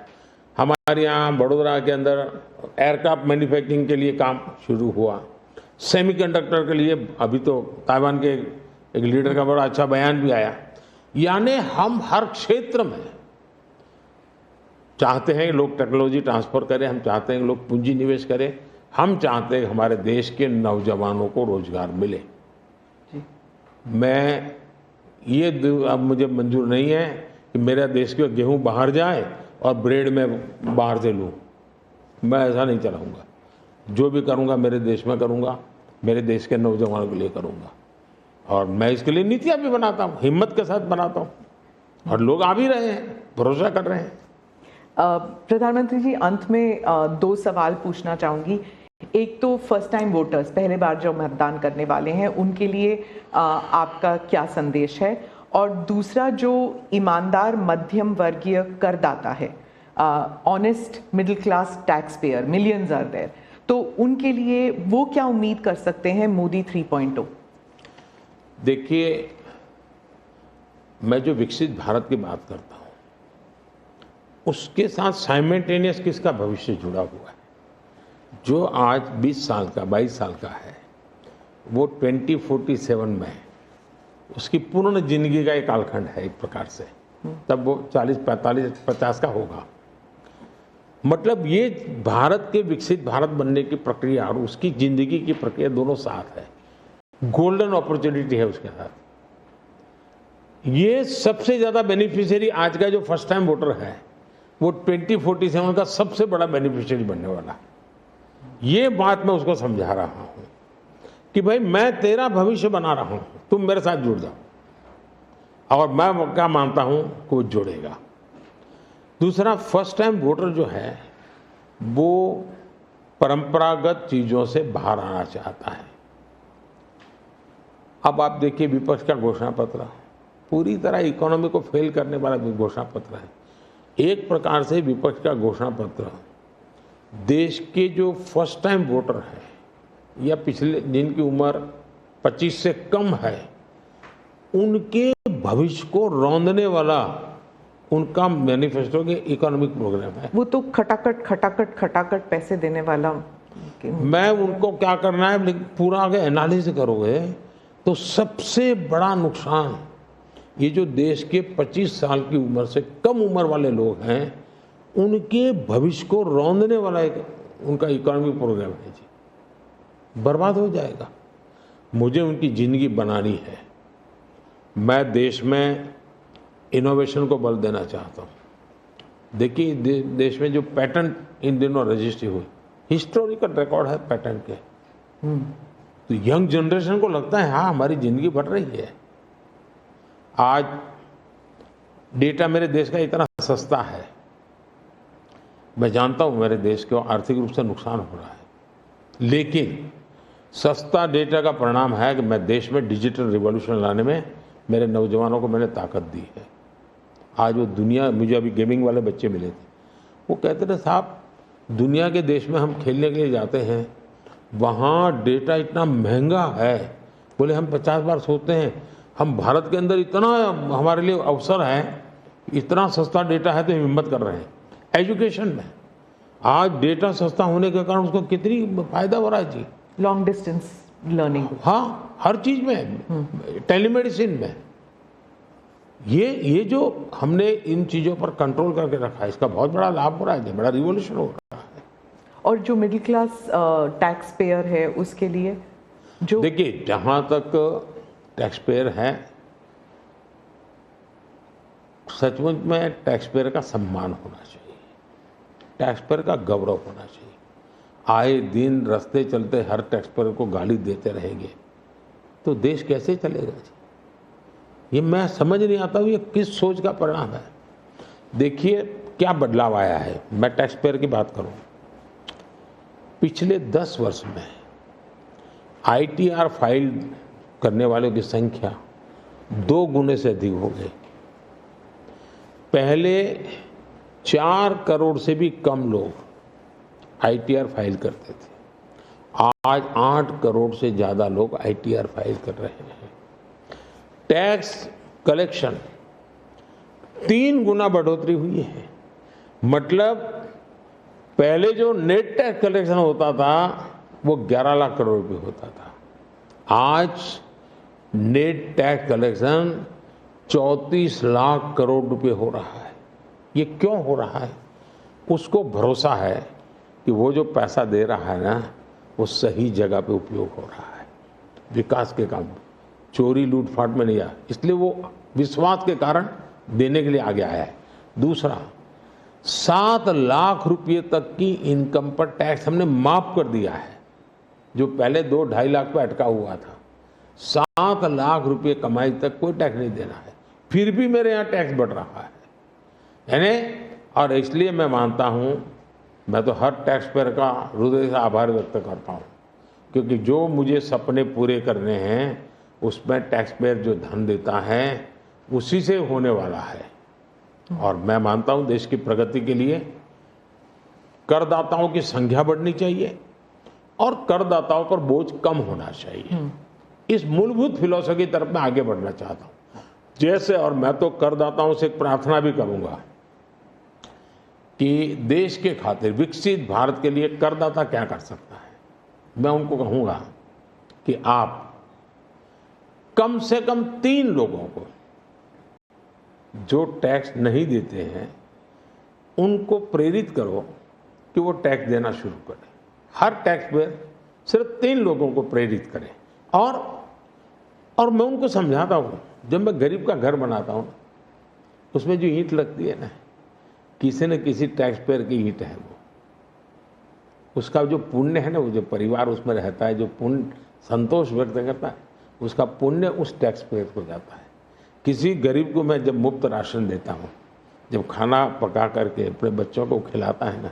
हमारे यहाँ बड़ोदरा के अंदर एयरक्राफ्ट मैन्युफैक्चरिंग के लिए काम शुरू हुआ। सेमीकंडक्टर के लिए अभी तो ताइवान के एक लीडर का बड़ा अच्छा बयान भी आया। यानी हम हर क्षेत्र में चाहते हैं कि लोग टेक्नोलॉजी ट्रांसफर करें, हम चाहते हैं कि लोग पूंजी निवेश करें, हम चाहते हैं कि हमारे देश के नौजवानों को रोजगार मिले। मैं ये अब मुझे मंजूर नहीं है कि मेरा देश के गेहूं बाहर जाए और ब्रेड में बाहर से लूँ। मैं ऐसा नहीं चलाऊंगा। जो भी करूंगा मेरे देश में करूंगा, मेरे देश के नौजवानों के लिए करूंगा, और मैं इसके लिए नीतियां भी बनाता हूं, हिम्मत के साथ बनाता हूं, और लोग आ भी रहे हैं, भरोसा कर रहे हैं। प्रधानमंत्री जी, अंत में 2 सवाल पूछना चाहूंगी। एक तो फर्स्ट टाइम वोटर्स, पहले बार जो मतदान करने वाले हैं, उनके लिए आपका क्या संदेश है? और दूसरा, जो ईमानदार मध्यम वर्गीय करदाता है, honest middle class tax payer, millions are there, तो उनके लिए वो क्या उम्मीद कर सकते हैं मोदी 3.0? देखिए, मैं जो विकसित भारत की बात करता हूं, उसके साथ साइमल्टेनियस किसका भविष्य जुड़ा हुआ है? जो आज 20 साल का, 22 साल का है, वो 2047 में उसकी पूर्ण जिंदगी का एक कालखंड है एक प्रकार से, तब वो 40, 45, 50 का होगा। मतलब ये भारत के विकसित भारत बनने की प्रक्रिया और उसकी जिंदगी की प्रक्रिया दोनों साथ है। गोल्डन अपॉर्चुनिटी है उसके साथ। ये सबसे ज्यादा बेनिफिशियरी आज का जो फर्स्ट टाइम वोटर है, वो 2047 का सबसे बड़ा बेनिफिशियरी बनने वाला है। ये बात मैं उसको समझा रहा हूं कि भाई मैं तेरा भविष्य बना रहा हूं, तुम मेरे साथ जुड़ जाओ। और मैं क्या मानता हूं कि वो जुड़ेगा। दूसरा, फर्स्ट टाइम वोटर जो है वो परंपरागत चीजों से बाहर आना चाहता है। अब आप देखिए विपक्ष का घोषणा पत्र पूरी तरह इकोनॉमी को फेल करने वाला घोषणा पत्र है। एक प्रकार से विपक्ष का घोषणा पत्र देश के जो फर्स्ट टाइम वोटर हैं या पिछले जिनकी उम्र 25 से कम है, उनके भविष्य को रौंदने वाला उनका मैनिफेस्टो के इकोनॉमिक प्रोग्राम है। वो तो खटाखट खटाखट खटाखट पैसे देने वाला। मैं उनको क्या करना है, लेकिन पूरा अगर एनालिसिस करोगे तो सबसे बड़ा नुकसान ये जो देश के 25 साल की उम्र से कम उम्र वाले लोग हैं, उनके भविष्य को रौंदने वाला एक उनका इकोनॉमिक प्रोग्राम है जी। बर्बाद हो जाएगा। मुझे उनकी जिंदगी बनानी है। मैं देश में इनोवेशन को बल देना चाहता हूँ। देखिए देश में जो पैटेंट इन दिनों रजिस्ट्री हुई, हिस्टोरिकल रिकॉर्ड है पैटेंट के। तो यंग जनरेशन को लगता है हाँ हमारी जिंदगी बढ़ रही है। आज डेटा मेरे देश का इतना सस्ता है। मैं जानता हूँ मेरे देश को आर्थिक रूप से नुकसान हो रहा है, लेकिन सस्ता डेटा का परिणाम है कि मैं देश में डिजिटल रिवॉल्यूशन लाने में मेरे नौजवानों को मैंने ताकत दी है। आज वो दुनिया, मुझे अभी गेमिंग वाले बच्चे मिले थे, वो कहते थे साहब दुनिया के देश में हम खेलने के लिए जाते हैं, वहाँ डेटा इतना महंगा है। बोले हम 50 बार सोचते हैं, हम भारत के अंदर इतना हमारे लिए अवसर है, इतना सस्ता डेटा है तो हम हिम्मत कर रहे हैं। एजुकेशन में आज डेटा सस्ता होने के कारण उसको कितनी फायदा हो रहा है जी। लॉन्ग डिस्टेंस लर्निंग, हाँ हर चीज में, टेलीमेडिसिन में। ये जो हमने इन चीजों पर कंट्रोल करके रखा है, इसका बहुत बड़ा लाभ हो रहा है, बड़ा रिवॉल्यूशन हो रहा है। और जो मिडिल क्लास टैक्स पेयर है उसके लिए जो, देखिए जहां तक टैक्स पेयर है, सचमुच में टैक्स पेयर का सम्मान होना चाहिए, टैक्स पेयर का गौरव होना चाहिए। आए दिन रास्ते चलते हर टैक्स पेयर को गाली देते रहेंगे तो देश कैसे चलेगा जी? ये मैं समझ नहीं आता हूँ ये किस सोच का परिणाम है। देखिए क्या बदलाव आया है। मैं टैक्स पेयर की बात करूँ, पिछले 10 वर्ष में ITR फाइल करने वालों की संख्या 2 गुने से अधिक हो गई। पहले 4 करोड़ से भी कम लोग ITR फाइल करते थे, आज 8 करोड़ से ज़्यादा लोग ITR फाइल कर रहे हैं। टैक्स कलेक्शन 3 गुना बढ़ोतरी हुई है। मतलब पहले जो नेट टैक्स कलेक्शन होता था वो 11 लाख करोड़ रुपए होता था, आज net tax collection 34 lakh crore रुपए हो रहा है। ये क्यों हो रहा है? उसको भरोसा है कि वो जो पैसा दे रहा है ना, वो सही जगह पे उपयोग हो रहा है, विकास के काम, चोरी लूटफाट में नहीं आया, इसलिए वो विश्वास के कारण देने के लिए आगे आया है। दूसरा, 7 लाख रुपये तक की इनकम पर टैक्स हमने माफ कर दिया है, जो पहले 2-2.5 लाख पे अटका हुआ था। 7 लाख रुपये कमाई तक कोई टैक्स नहीं देना है, फिर भी मेरे यहाँ टैक्स बढ़ रहा है। यानी, और इसलिए मैं मानता हूँ, मैं तो हर टैक्स पेयर का हृदय से आभार व्यक्त करता हूँ, क्योंकि जो मुझे सपने पूरे करने हैं उसमें टैक्स पेयर जो धन देता है उसी से होने वाला है। और मैं मानता हूँ देश की प्रगति के लिए करदाताओं की संख्या बढ़नी चाहिए और करदाताओं पर बोझ कम होना चाहिए। इस मूलभूत फिलॉसफी की तरफ मैं आगे बढ़ना चाहता हूँ। जैसे, और मैं तो करदाताओं से एक प्रार्थना भी करूंगा कि देश के खातिर विकसित भारत के लिए करदाता क्या कर सकता है। मैं उनको कहूंगा कि आप कम से कम 3 लोगों को जो टैक्स नहीं देते हैं उनको प्रेरित करो कि वो टैक्स देना शुरू करें। हर टैक्स पेयर सिर्फ 3 लोगों को प्रेरित करें। और मैं उनको समझाता हूँ, जब मैं गरीब का घर बनाता हूँ उसमें जो ईंट लगती है ना, किसी न किसी टैक्स पेयर की ईंट है, वो उसका जो पुण्य है ना, वो जो परिवार उसमें रहता है, जो पुण्य संतोष व्यक्त करता है, उसका पुण्य उस टैक्स पेयर को जाता है। किसी गरीब को मैं जब मुफ्त राशन देता हूँ, जब खाना पका करके अपने बच्चों को खिलाता है ना,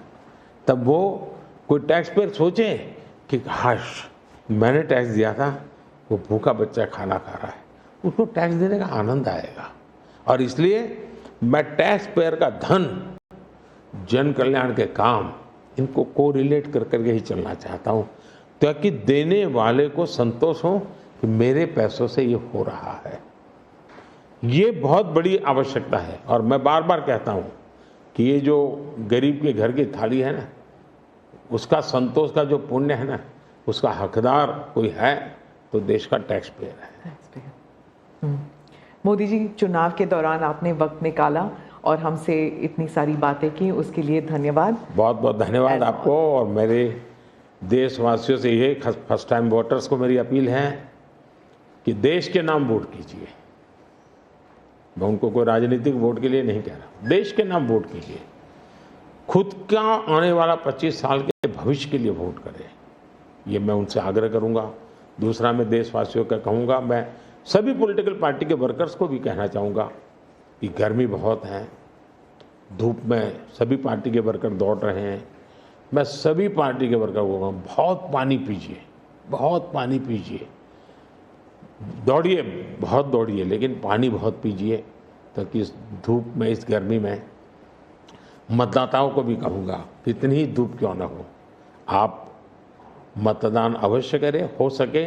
तब वो कोई टैक्स पेयर सोचे कि हाश मैंने टैक्स दिया था, वो भूखा बच्चा खाना खा रहा है, उसको टैक्स देने का आनंद आएगा। और इसलिए मैं टैक्स पेयर का धन, जन कल्याण के काम, इनको कोरिलेट कर करके ही चलना चाहता हूँ, ताकि देने वाले को संतोष हो कि मेरे पैसों से ये हो रहा है। ये बहुत बड़ी आवश्यकता है। और मैं बार बार कहता हूँ कि ये जो गरीब के घर की थाली है ना, उसका संतोष का जो पुण्य है ना, उसका हकदार कोई है तो देश का टैक्स पेयर है। मोदी जी, चुनाव के दौरान आपने वक्त निकाला और हमसे इतनी सारी बातें की, उसके लिए धन्यवाद। बहुत बहुत धन्यवाद आपको। और मेरे देशवासियों से ये फर्स्ट टाइम वोटर्स को मेरी अपील है कि देश के नाम वोट कीजिए। मैं उनको कोई राजनीतिक वोट के लिए नहीं कह रहा, देश के नाम वोट कीजिए। खुद का आने वाला 25 साल के भविष्य के लिए वोट करें, ये मैं उनसे आग्रह करूंगा। दूसरा, मैं देशवासियों का कहूँगा, मैं सभी पॉलिटिकल पार्टी के वर्कर्स को भी कहना चाहूँगा कि गर्मी बहुत है, धूप में सभी पार्टी के वर्कर दौड़ रहे हैं। मैं सभी पार्टी के वर्कर को कहूँगा, बहुत पानी पीजिए, बहुत पानी पीजिए, दौड़िए, बहुत दौड़िए, लेकिन पानी बहुत पीजिए, ताकि इस धूप में, इस गर्मी में मतदाताओं को भी कहूँगा, कितनी ही धूप क्यों ना हो, आप मतदान अवश्य करें। हो सके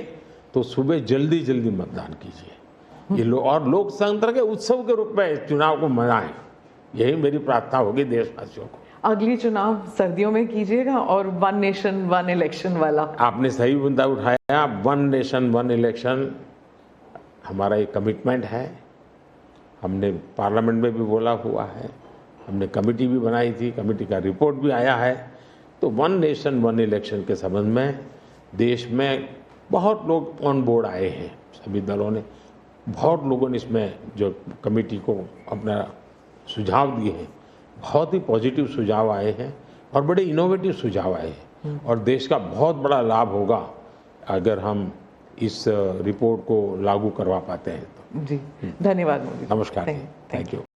तो सुबह जल्दी जल्दी मतदान कीजिए। ये और लोकतंत्र के उत्सव के रूप में चुनाव को मनाएं, यही मेरी प्रार्थना होगी देशवासियों को। अगली चुनाव सर्दियों में कीजिएगा और 1 नेशन 1 इलेक्शन वाला। आपने सही मुद्दा उठाया। 1 नेशन 1 इलेक्शन हमारा एक कमिटमेंट है। हमने पार्लियामेंट में भी बोला हुआ है, हमने कमेटी भी बनाई थी, कमेटी का रिपोर्ट भी आया है। तो 1 नेशन 1 इलेक्शन के संबंध में देश में बहुत लोग ऑन बोर्ड आए हैं, सभी दलों ने, बहुत लोगों ने इसमें जो कमेटी को अपना सुझाव दिए हैं, बहुत ही पॉजिटिव सुझाव आए हैं और बड़े इनोवेटिव सुझाव आए हैं। और देश का बहुत बड़ा लाभ होगा अगर हम इस रिपोर्ट को लागू करवा पाते हैं तो। जी, धन्यवाद मोदी। नमस्कार, थैंक यू।